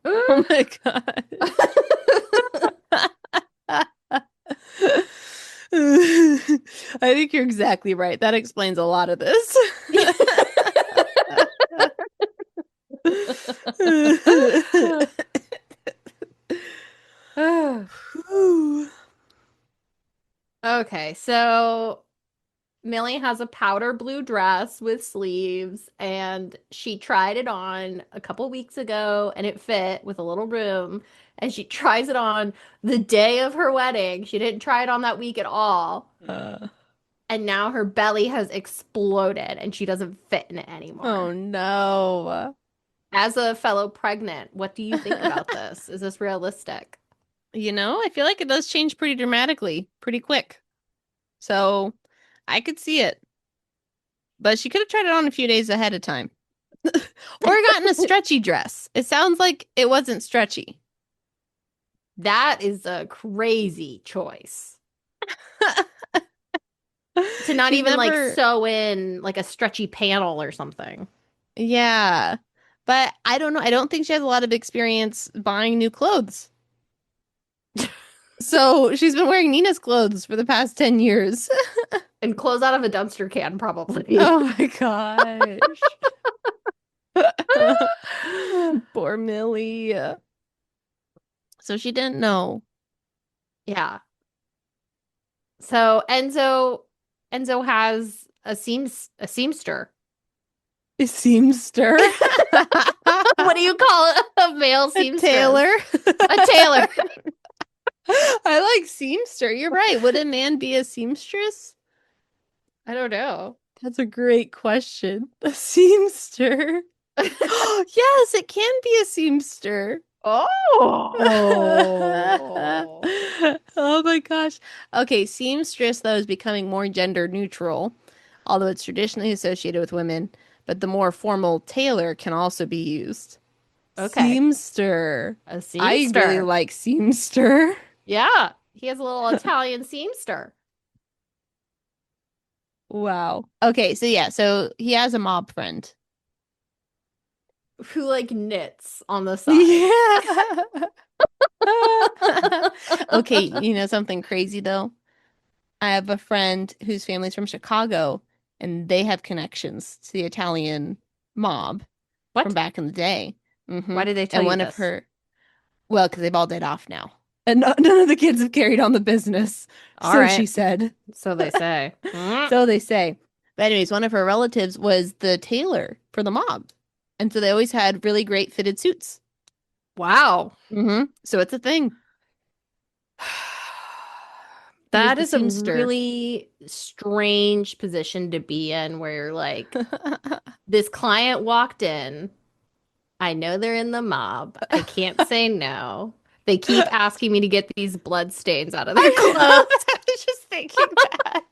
Oh my God. I think you're exactly right. That explains a lot of this. Okay, so Millie has a powder blue dress with sleeves, and she tried it on a couple weeks ago, and it fit with a little room. And she tries it on the day of her wedding. She didn't try it on that week at all. Uh, And now her belly has exploded, and she doesn't fit in it oh anymore. no. As a fellow pregnant, what do you think about this? Is this realistic? I feel like it does change pretty dramatically, pretty quick. So I could see it. But she could have tried it on a few days ahead of time. Or gotten a stretchy dress. It sounds like it wasn't stretchy. That is a crazy choice. To not She's even like never, sew in like a stretchy panel or something. yeah. But I don't know. I don't think she has a lot of experience buying new clothes. So she's been wearing Nina's clothes for the past 10 years. And clothes out of a dumpster can, probably. Oh my gosh. Poor Millie. So she didn't know. Yeah. So Enzo has a seamster. A seamster. What do you call it? A male A seamstress. tailor. A tailor. I like seamster. You're right. Would a man be a seamstress? I don't know. That's a great question. A seamster. Yes, it can be a seamster. Oh. Oh my gosh. Okay, seamstress though is becoming more gender neutral, although it's traditionally associated with women, but the more formal tailor can also be used. Okay. Seamster. A I really seamster. like seamster. Yeah. He has a little Italian seamster Wow. Okay, so yeah, so he has a mob friend. who like knits on the side. Yeah. Okay, something crazy though? I have a friend whose family's from Chicago, and they have connections to the Italian mob from What? back in the day. Why did they tell And you one of this? her, well, because they've all died off now. And none of the kids have carried on the business. All So she right. said. So they say. So they say. But anyways, one of her relatives was the tailor for the mob. And so they always had really great fitted suits. Wow. So it's a thing. He was That the is a seamster. really strange position to be in where you're like, this client walked in. I know they're in the mob. I can't say no. They keep asking me to get these blood stains out of their clothes. I was just thinking that.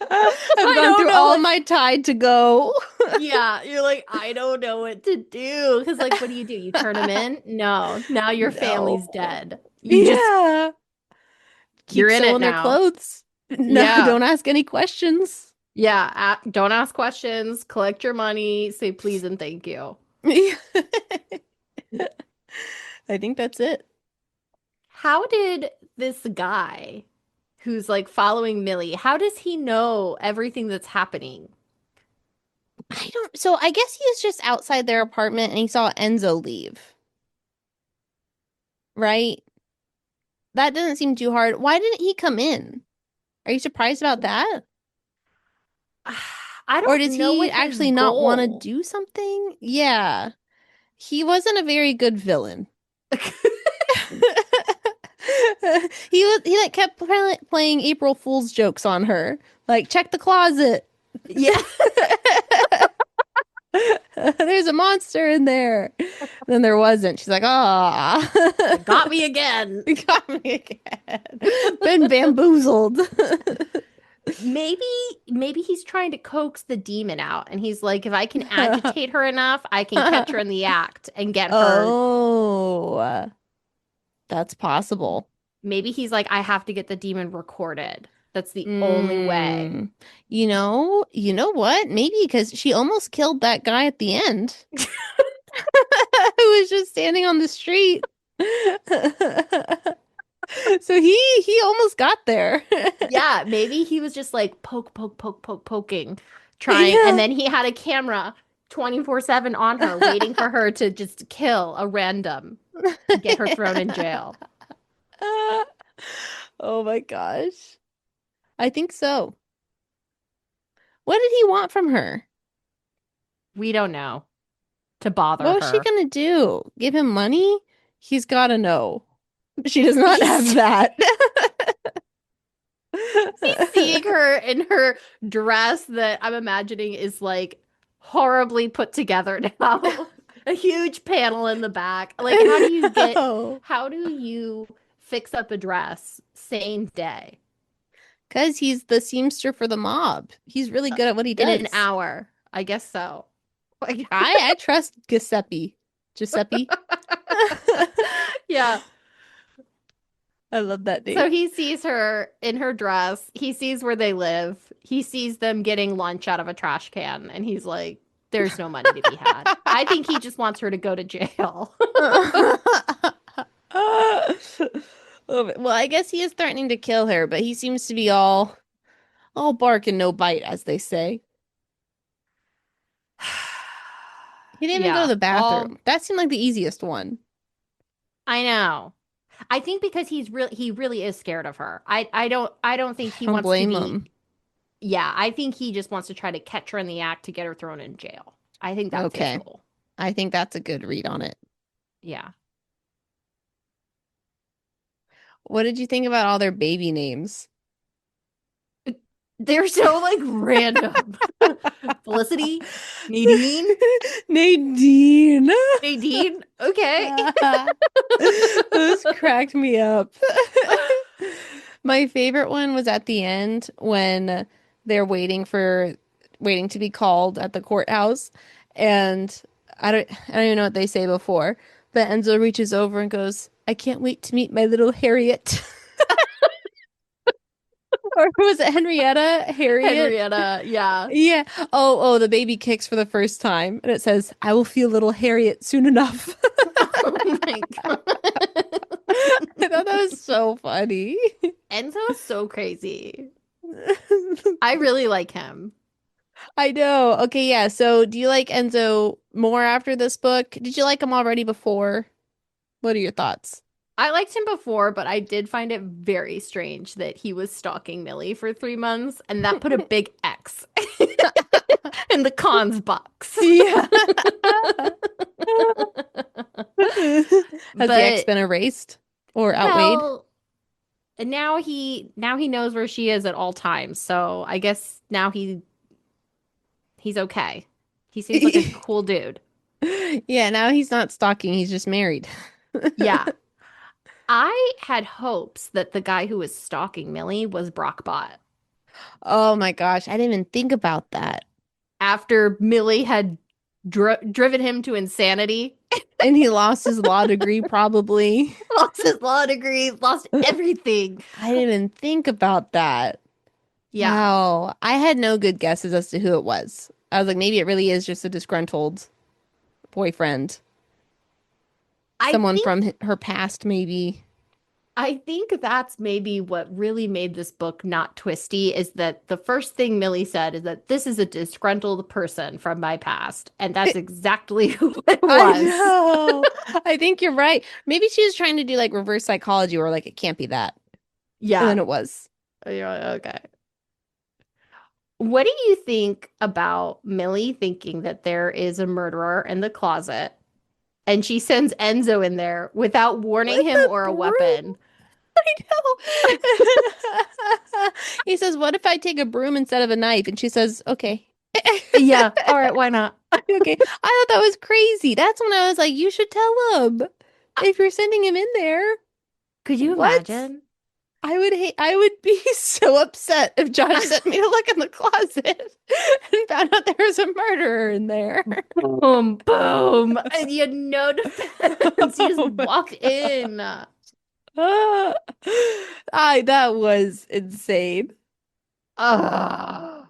I've I gone don't through know all what. my Tide to go. Yeah, you're like, I don't know what to do. Because, like, what do? You turn them in? No, now your family's No. dead. Yeah. You're Keep in it sewing her now. clothes. No, Yeah. don't ask any questions. Yeah. Don't ask questions. Collect your money. Say please and thank you. I think that's it. How did this guy who's like following Millie, how does he know everything that's happening? So I guess he was just outside their apartment and he saw Enzo leave, right? That doesn't seem too hard. Why didn't he come in? Are you surprised about that? I Or don't does know he what his actually not want to goal. do something? Yeah. He wasn't a very good villain. He like kept playing April Fool's jokes on her. Like, check the closet. Yeah. There's a monster in there. Then there wasn't. She's like, ah, Got me again. you got me again. Been bamboozled. Maybe maybe he's trying to coax the demon out and he's like, if I can agitate her enough, I can catch her in the act and get her. Oh, that's possible. Maybe he's like, I have to get the demon recorded. That's the only way. Mm, you know what? Maybe because she almost killed that guy at the end who was just standing on the street. So he almost got there. Yeah, maybe he was just like poke, poke, poke, poke, poking, trying, and Yeah. then he had a camera 24/7 on her, waiting for her to just kill a random and get her thrown in jail. Oh my gosh. I think so. What did he want from her? We don't know to bother What was she her. gonna do? Give him money? He's gotta know. She does not have He's that. seeing her in her dress that I'm imagining is like horribly put together now. A huge panel in the back. Like, No. how do you fix up a dress same day Because he's the seamster for the mob. He's really good at what he in an does. hour? I guess so. Like, I trust Giuseppe. Giuseppe. yeah. I love that name. So he sees her in her dress. He sees where they live. He sees them getting lunch out of a trash can. And he's like, there's no money to be had. I think he just wants her to go to jail. Well, I guess he is threatening to kill her, but he seems to be all bark and no bite, as they say. He didn't even go to Yeah. the All bathroom. That seemed like the easiest one. I know. I think because he really is scared of her. I don't think I he don't wants to blame be. him. Yeah, I think he just wants to try to catch her in the act to get her thrown in jail. I think that's his Okay. goal. I think that's a good read on it. Yeah. What did you think about all their baby names? They're so like random. Felicity, Nadine, Nadine. Nadine. Okay. Those cracked me up. My favorite one was at the end when they're waiting to be called at the courthouse, and I don't even know what they say before, but Enzo reaches over and goes, "I can't wait to meet my little Harriet." Or was it Henrietta? Harriet? Henrietta. Yeah. Yeah. Oh, the baby kicks for the first time, and it says, "I will feel little Harriet soon enough." Oh my God. I thought that was so funny. Enzo is so crazy. I really like him. I know. Okay, yeah. So, do you like Enzo more after this book? Did you like him already before? What are your thoughts? I liked him before, but I did find it very strange that he was stalking Millie for 3 months, and that put a big X in the cons box. Yeah. Has the X But been erased or outweighed? well, and now he knows where she is at all times. So I guess now he's okay. He seems like a cool dude. Yeah, now he's not stalking, he's just married. Yeah. I had hopes that the guy who was stalking Millie was Brockbot. Oh my gosh, I didn't even think about that. After Millie had driven him to insanity, And he lost his law degree, probably. lost his law degree, lost everything. I didn't even think about that. Yeah. Wow. I had no good guesses as to who it was. I was like, maybe it really is just a disgruntled boyfriend. I Someone think from her past, maybe. I think that's maybe what really made this book not twisty is that the first thing Millie said is that this is a disgruntled person from my past. And that's exactly who it I was. know. I think you're right. Maybe she was trying to do like reverse psychology or like it can't be that. And then Yeah. it was. You're like, okay. What do you think about Millie thinking that there is a murderer in the closet and she sends Enzo in there without warning With him the or a broom. weapon? I know. He says, "What if I take a broom instead of a knife?" And she says, "Okay." Yeah, all right, why not? Okay. I thought that was crazy. That's when I was like, you should tell him if you're sending him in there. Could you What? imagine? I would be so upset if Josh sent me to look in the closet and found out there was a murderer in there. Boom, boom. And you had no defense. You just Oh my walked in. God. That was insane. Ugh.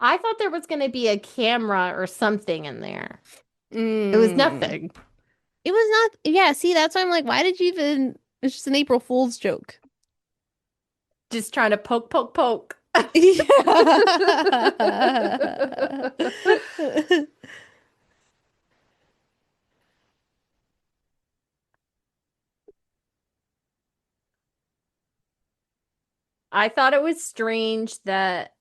I thought there was going to be a camera or something in there. It was Mm. nothing. It was not, yeah, see, that's why I'm like, why did you even, it's just an April Fool's joke. Just trying to poke, poke, poke. Yeah. I thought it was strange that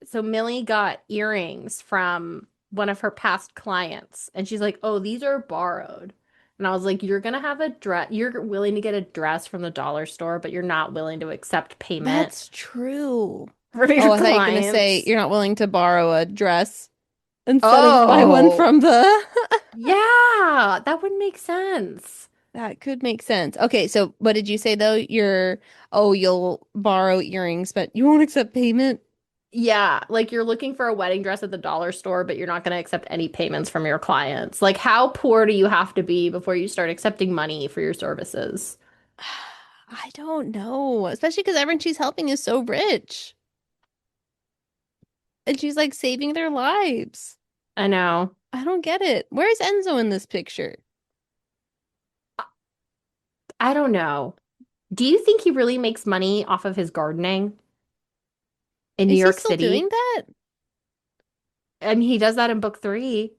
so Millie got earrings from one of her past clients, and she's like, "Oh, these are borrowed." And I was like, "You're gonna have a dress. You're willing to get a dress from the dollar store, but you're not willing to accept payment That's true. for Oh, your I thought you were gonna say clients." you're not willing to borrow a dress instead of buy one Oh, from the. yeah, that would make sense. That could make sense. Okay, so what did you say though? You'll borrow earrings, but you won't accept payment? Yeah, like you're looking for a wedding dress at the dollar store, but you're not going to accept any payments from your clients. Like, how poor do you have to be before you start accepting money for your services? I don't know, especially because everyone she's helping is so rich. And she's like saving their lives. I know. I don't get it. Where's Enzo in this picture? I don't know. Do you think he really makes money off of his gardening in New Is he York still doing City? that? I mean, he does that in book three.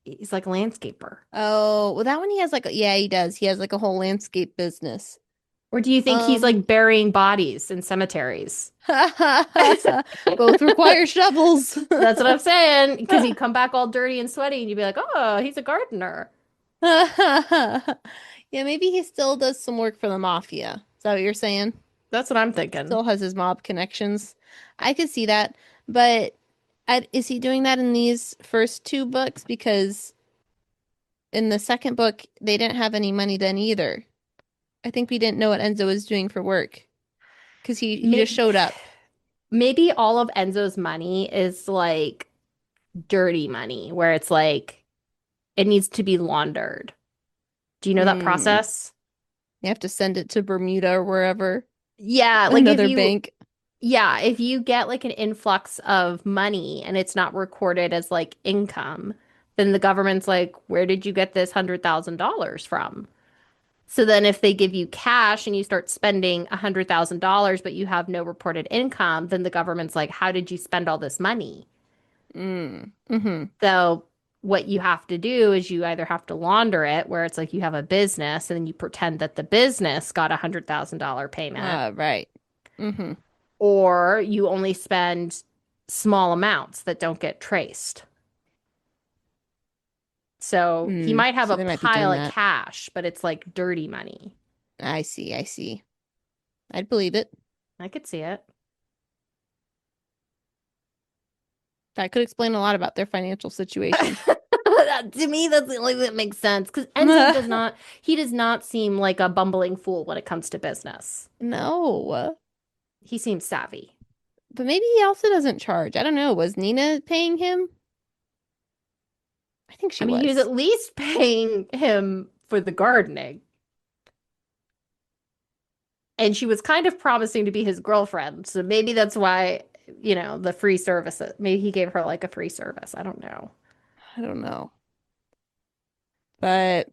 He's like a landscaper. Oh, well, that one he has yeah, he does. He has like a whole landscape business. Or do you think he's Um, like burying bodies in cemeteries? both require shovels. That's what I'm saying. Because he'd come back all dirty and sweaty, and you'd be like, oh, he's a gardener. Yeah, maybe he still does some work for the mafia. Is that what you're saying? That's what I'm thinking. Still has his mob connections. I could see that, but is he doing that in these first two books? Because in the second book, they didn't have any money then either. I think we didn't know what Enzo was doing for work because he just Maybe, showed up. maybe all of Enzo's money is like dirty money, where it's like it needs to be laundered. Do you know that Hmm. process? You have to send it to Bermuda or wherever, Yeah, like another bank. if you get like an influx of money and it's not recorded as like income, then the government's like, where did you get this $100,000 from? So then if they give you cash and you start spending $100,000, but you have no reported income, then the government's like, how did you spend all this money? Mm. Mm-hmm. So what you have to do is you either have to launder it, where it's like you have a business and then you pretend that the business got a $100,000 payment, Right. Mm-hmm. or you only spend small amounts that don't get traced. So he Mm. might have So a they might be pile doing of that. cash, but it's like dirty money. I see. I see. I'd believe it. I could see it. That could explain a lot about their financial situation. To me, that's the only thing that makes sense because Enzo he does not seem like a bumbling fool when it comes to business. No. He seems savvy. But maybe he also doesn't charge. I don't know. Was Nina paying him? I think I she mean, he was was. at least paying him for the gardening. And she was kind of promising to be his girlfriend. So maybe that's why, the free service. Maybe he gave her like a free service. I don't know. I don't know. But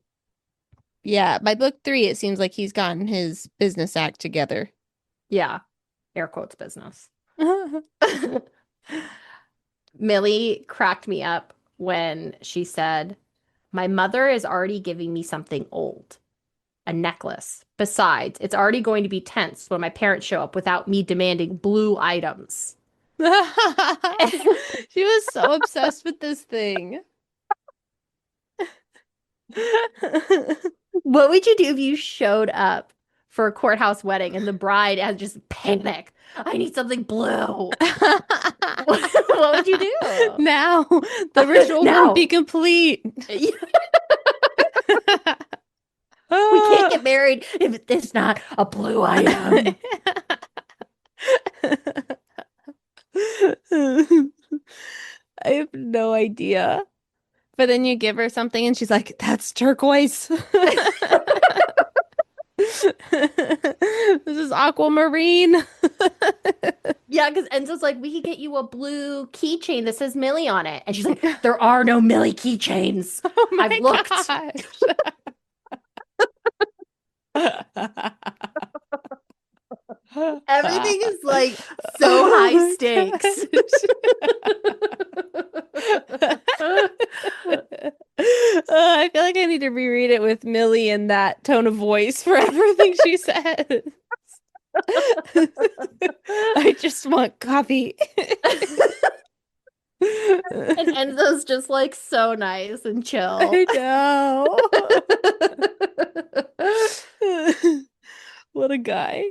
yeah, by book three, it seems like he's gotten his business act together. Yeah, air quotes business. Millie cracked me up when she said, my mother is already giving me something old, a necklace. Besides, it's already going to be tense when my parents show up without me demanding blue items. She was so obsessed with this thing. What would you do if you showed up for a courthouse wedding, and the bride has just panic. I need something blue. What would you do? Now the ritual won't be Now, complete. we can't get married if it's not a blue item. I have no idea. But then you give her something and she's like, that's turquoise. This is aquamarine. Yeah, because Enzo's like, we could get you a blue keychain that says Millie on it. And she's like, there are no Millie keychains. Oh my I've looked. gosh. Everything is like so high stakes. I feel like I need to reread it with Millie in that tone of voice for everything she said. I just want coffee. And Enzo's just like so nice and chill. I know. What a guy.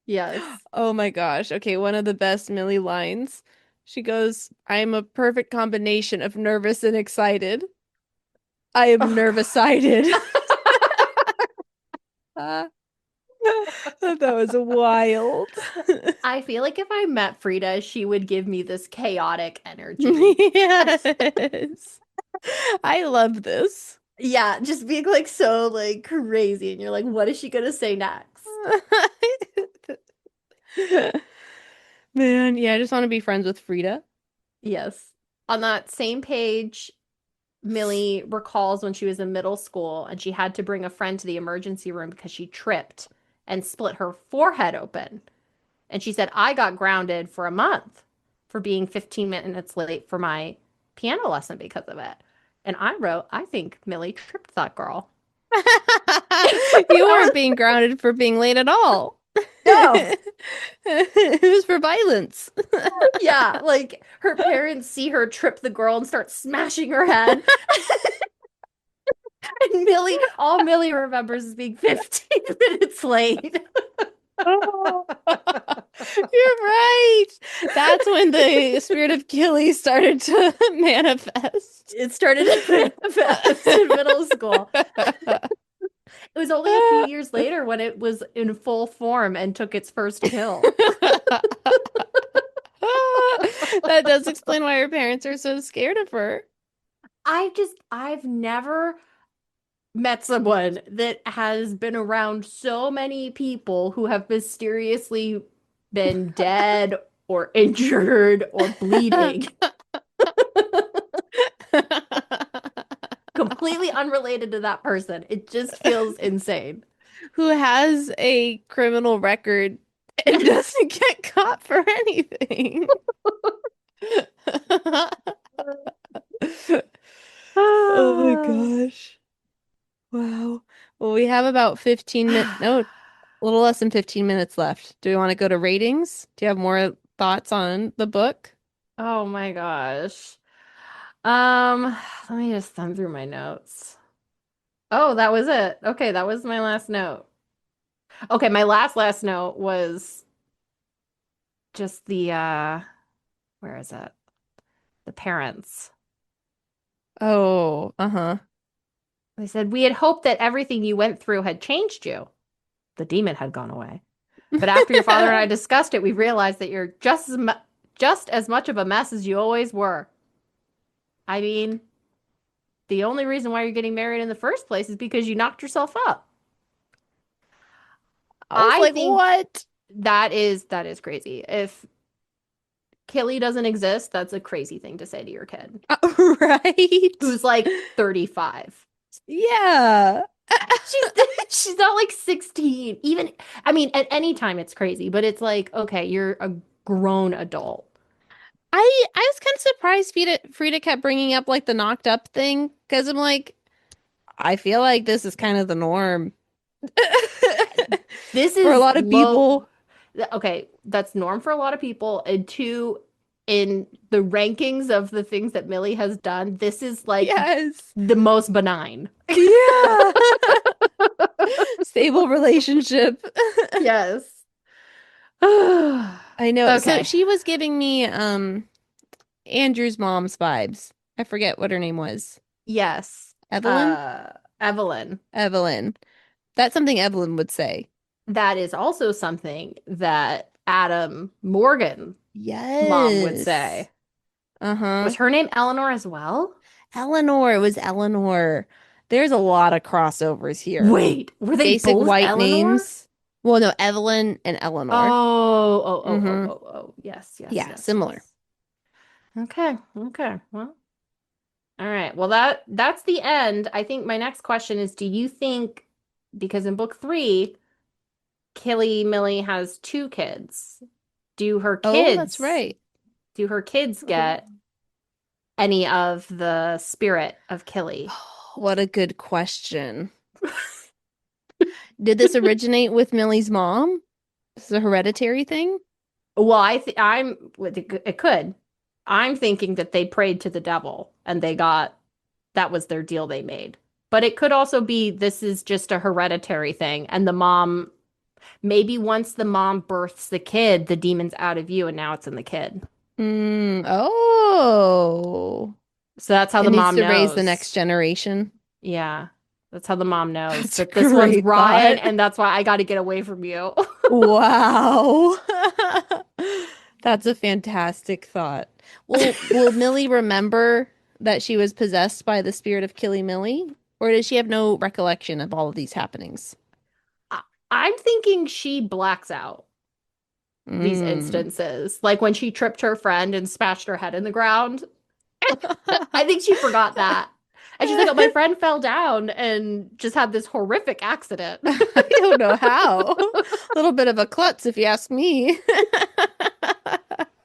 Yes. Oh my gosh. Okay, one of the best Millie lines. She goes, I am a perfect combination of nervous and excited. I am nervous-sided. I thought that was wild. I feel like if I met Freida, she would give me this chaotic energy. Yes. I love this. Yeah, just being like so like crazy, and you're like, what is she gonna say next? Man, yeah, I just want to be friends with Frida. Yes. On that same page, Millie recalls when she was in middle school and she had to bring a friend to the emergency room because she tripped and split her forehead open. And she said, I got grounded for a month for being 15 minutes late for my piano lesson because of it. And I wrote, I think Millie tripped that girl. You weren't being grounded for being late at all. No. It was for violence. Yeah, like her parents see her trip the girl and start smashing her head. And Millie, all Millie remembers is being 15 minutes late. You're right. That's when the spirit of Killy started to manifest. It started to manifest in middle school. It was only a few years later when it was in full form and took its first kill. That does explain why her parents are so scared of her. I've never met someone that has been around so many people who have mysteriously been dead or injured or bleeding. Completely unrelated to that person. It just feels insane. Who has a criminal record and doesn't get caught for anything. Oh my gosh. Wow. Well, we have about 15 minutes. No, a little less than 15 minutes left. Do we want to go to ratings? Do you have more thoughts on the book? Oh my gosh. Let me just thumb through my notes. Oh, that was it. Okay, that was my last note. Okay, my last note was just the where is it? The parents. Oh, uh-huh. They said, we had hoped that everything you went through had changed you. The demon had gone away. But after your father and I discussed it, we realized that you're just as much of a mess as you always were. I mean, the only reason why you're getting married in the first place is because you knocked yourself up. I was like, think what? that is crazy. If Killy doesn't exist, that's a crazy thing to say to your kid. Right? Who's like 35. Yeah. She's not like 16. Even, I mean, at any time it's crazy, but it's like, okay, you're a grown adult. I was kind of surprised Frida kept bringing up like the knocked up thing because I'm like, I feel like this is kind of the norm. This is for a lot of people. Okay, that's norm for a lot of people. And two, in the rankings of the things that Millie has done, this is like Yes. the most benign. Yeah. Stable relationship. Yes. I know. So Okay. she was giving me Andrew's mom's vibes. I forget what her name was. Yes. Evelyn? Evelyn. Evelyn. That's something Evelyn would say. That is also something that Adam Morgan mom would Yes. say. Uh-huh. Was her name Eleanor as well? Eleanor. It was Eleanor. There's a lot of crossovers here. Wait, were they Basic both white Eleanor? names. Well, no, Evelyn and Eleanor. Oh, oh, oh, oh, Mm-hmm. oh, oh. Yes, yes, Yeah, yes, similar. yes. Okay, okay. Well, all right. Well, that's the end. I think my next question is, do you think, because in book three, Killy Milly has two kids, do her Oh, that's kids right. do her kids get any of the spirit of Killy? What a good question. Did this originate with Millie's mom? This is a hereditary thing? Well, it could. I'm thinking that they prayed to the devil and that was their deal they made. But it could also be this is just a hereditary thing and the mom maybe once the mom births the kid, the demon's out of you and now it's in the kid. Oh. So that's how It the needs mom to raise the knows. next generation. Yeah. That's how the mom knows That's a that this one's great Ryan thought. and that's why I got to get away from you. Wow. That's a fantastic thought. Will Millie remember that she was possessed by the spirit of Killy Milly? Or does she have no recollection of all of these happenings? I- I'm thinking she blacks out these Mm. instances. Like when she tripped her friend and smashed her head in the ground. I think she forgot that. And she's like, oh, my friend fell down and just had this horrific accident. I don't know how. A little bit of a klutz, if you ask me.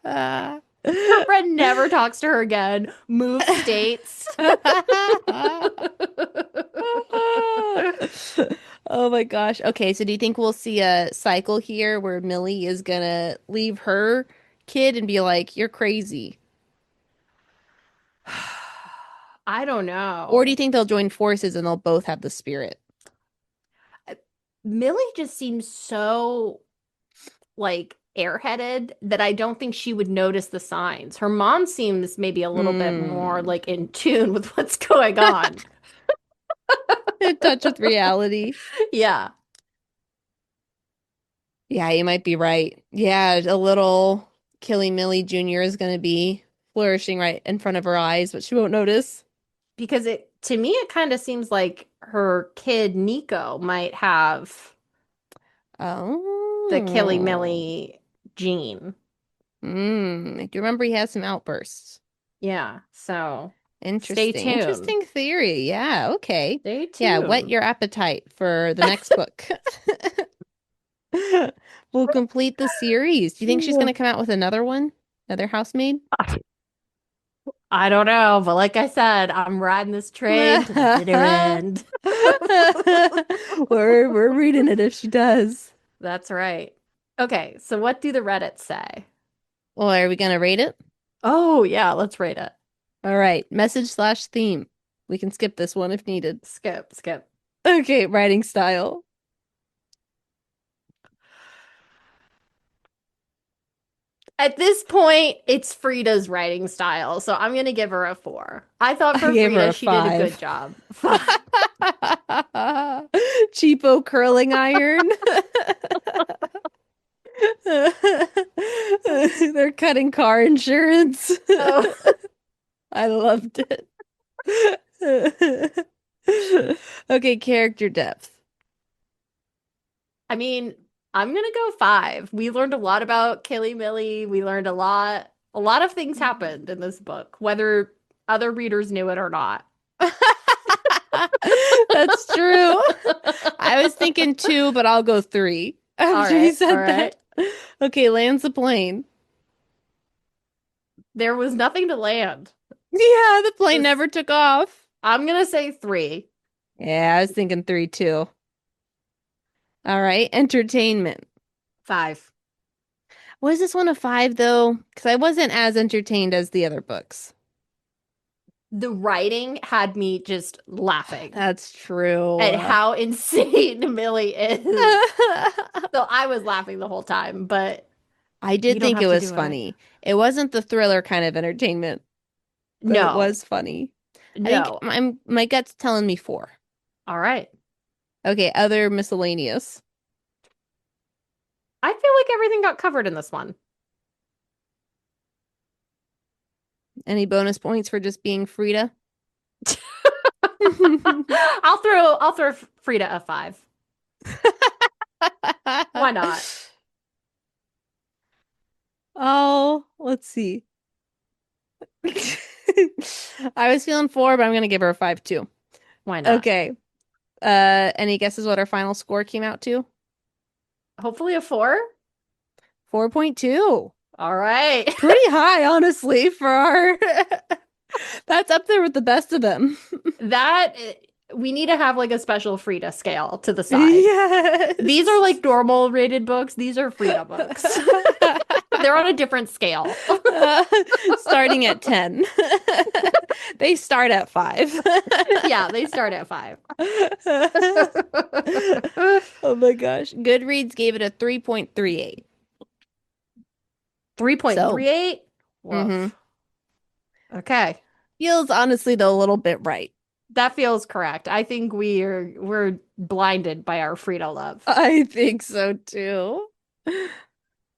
Her friend never talks to her again, moves states. Oh my gosh. Okay, so do you think we'll see a cycle here where Millie is gonna leave her kid and be like, "You're crazy"? I don't Or do you know. think they'll join forces and they'll both have the spirit? Millie just seems so like airheaded that I don't think she would notice the signs. Her mom seems maybe a little bit more Hmm. like in tune with what's going on. In touch with reality. Yeah. Yeah, you might be right. Yeah, a little Killy Millie Jr. is gonna be flourishing right in front of her eyes, but she won't notice. Because it to me it kind of seems like her kid Nico might have the Killy Oh. Milly gene. I do remember he has some outbursts. Yeah. So stay Interesting. tuned. Interesting theory. Yeah, okay. Stay Yeah, whet tuned. your appetite for the next book. We'll complete the series. Do you think she's going to come out with another one? Another housemaid? I don't know, but like I said, I'm riding this train to the bitter end. We're reading it if she does. That's right. Okay, so what do the Reddits say? Well, are we going to rate it? Oh, yeah, let's rate it. All right. Message slash theme. We can skip this one if needed. Skip, skip. Okay, writing style. At this point, it's Frida's writing style, so I'm gonna give her a 4. I thought I for gave her Frida, a she did a good 5. job. Cheapo curling iron. They're cutting car insurance. Oh, I loved it. Okay, character depth. I mean, I'm gonna go 5. We learned a lot about Killy Milly. We learned a lot of things happened in this book, whether other readers knew it or not. That's true. I was thinking 2, but I'll go 3 All after you right, all said right. that. Okay, lands the plane. There was nothing to land. Yeah, the plane This never took off. I'm gonna say 3. Yeah, I was thinking 3 too. All right, entertainment. 5. Was this one a 5 though? Because I wasn't as entertained as the other books. the writing had me just laughing That's true. at how insane Millie is. So I was laughing the whole time, but I you did don't think it have to was do it. funny. It wasn't the thriller kind of entertainment, but it No, was funny. I think no. my gut's telling me four. All right. Okay, other miscellaneous. I feel like everything got covered in this one. Any bonus points for just being Frida? I'll throw Frida a 5. Why not? Oh, let's see. I was feeling four, but I'm gonna give her a five too. Why not? Okay. Any guesses what our final score came out to? Hopefully a 4. 4.2. All right. Pretty high, honestly, for our that's up there with the best of them. That we need to have like a special Frida scale to the side. These are Yes. like normal rated books. These are Frida books. They're on a different scale. Uh, starting at 10. They start at 5. Yeah, they start at 5. Oh my gosh. Goodreads gave it a 3.38. So, 3.38? mhm. Woof. Okay. Feels honestly though a little bit right. That feels correct. I think we're blinded by our Frida love. I think so too.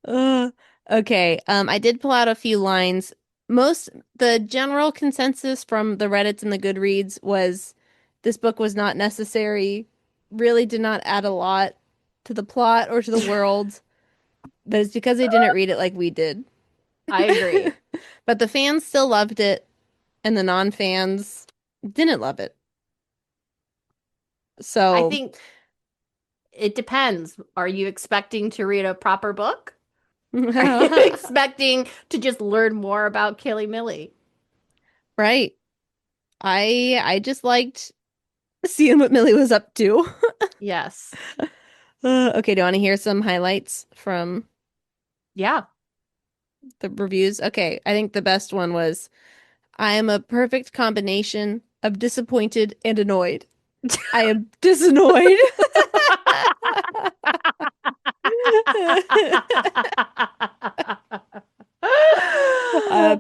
Uh, okay. I did pull out a few lines. The general consensus from the Reddits and the Goodreads was this book was not necessary, really did not add a lot to the plot or to the world, but it's because they didn't read it like we did. I agree. But the fans still loved it, and the non-fans didn't love it. I So, think it depends. Are you expecting to read a proper book? Are you expecting to just learn more about Killy Milly? right. I just liked seeing what Millie was up to. Yes. Okay, do you want to hear some highlights from Yeah. the reviews? Okay, I think the best one was I am a perfect combination of disappointed and annoyed. I am disannoyed.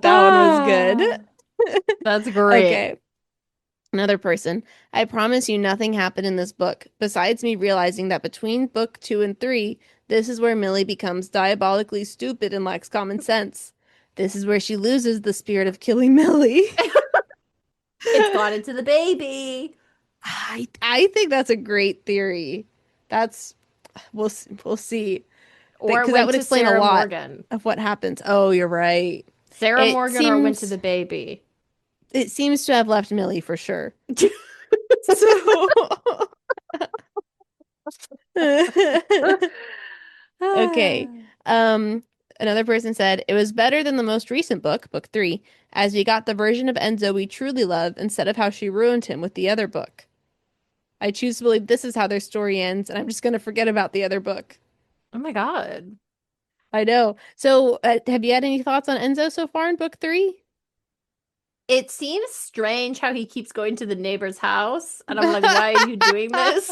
That one was good. That's great. Okay, another person. I promise you nothing happened in this book, besides me realizing that between book 2 and 3, this is where Millie becomes diabolically stupid and lacks common sense. This is where she loses the spirit of killing Millie. It's gone into the baby. I think that's a great theory. That's we'll see Or it because that went would to explain a Sarah lot Morgan. of what happens. Oh, you're right. Sarah It Morgan or went to seems the baby. it seems to have left Millie for sure. So okay. Um, Another person said it was better than the most recent book, book 3, as we got the version of Enzo we truly love instead of how she ruined him with the other book. I choose to believe this is how their story ends, and I'm just going to forget about the other book. Oh my God. I know. So, have you had any thoughts on Enzo so far in book 3? It seems strange how he keeps going to the neighbor's house. And I'm like, why are you doing this?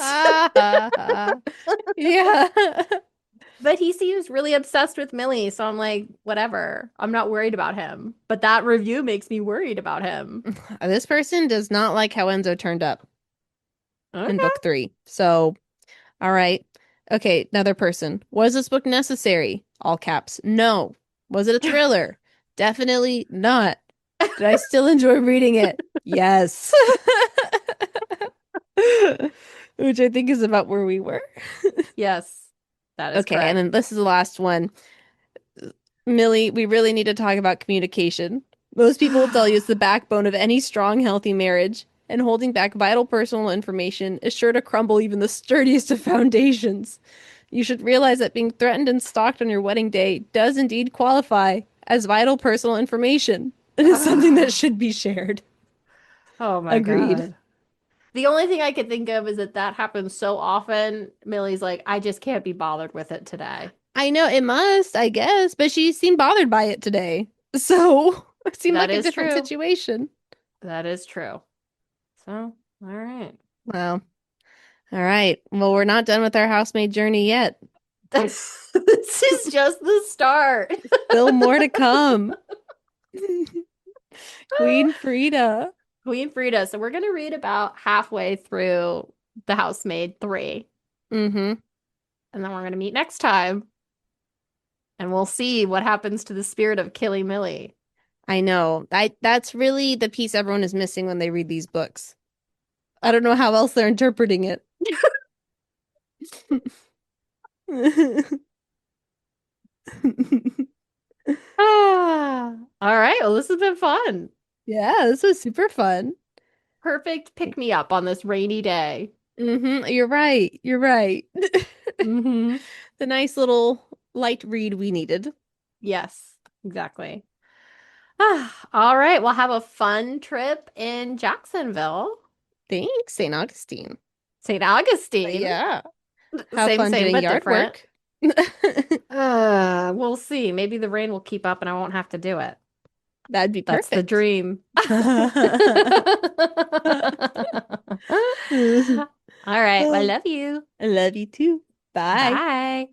Yeah. But he seems really obsessed with Millie. So I'm like, whatever. I'm not worried about him. But that review makes me worried about him. This person does not like how Enzo turned up in Okay. book 3. So, all right. Okay, another person. Was this book necessary? All caps. No. Was it a thriller? Definitely not. Did I still enjoy reading it? Yes. Which I think is about where we were. Yes, that is Okay, and correct. then this is the last one. Millie, we really need to talk about communication. Most people will tell you it's the backbone of any strong, healthy marriage, and holding back vital personal information is sure to crumble even the sturdiest of foundations. You should realize that being threatened and stalked on your wedding day does indeed qualify as vital personal information. It is something that should be shared. Oh my Agreed. God. The only thing I could think of is that that happens so often. Millie's like, I just can't be bothered with it today. I know it must, I guess, but she seemed bothered by it today. So it seemed That like a is different true. situation. That is true. So, all right. Wow. All right. Well, we're not done with our housemaid journey yet. This is just the start. Still more to come. Queen Freida. Queen Freida. So we're going to read about halfway through The Housemaid 3, Mm-hmm. and then we're going to meet next time, and we'll see what happens to the spirit of Killy Milly. I know. That's really the piece everyone is missing when they read these books. I don't know how else they're interpreting it. Ah, all right. Well, this has been fun. Yeah, this was super fun. Perfect pick me up on this rainy day. You're right. You're right. Mm-hmm. The nice little light read we needed. Yes, exactly. Ah, all right. Well, have a fun trip in Jacksonville. Thanks, St. Augustine. St. Augustine. Yeah. Have Same, fun same, doing but yard different. work. We'll see. Maybe the rain will keep up and I won't have to do it. That'd be That's the perfect. dream. I All right. Well, I love you. love you too. Bye. Bye.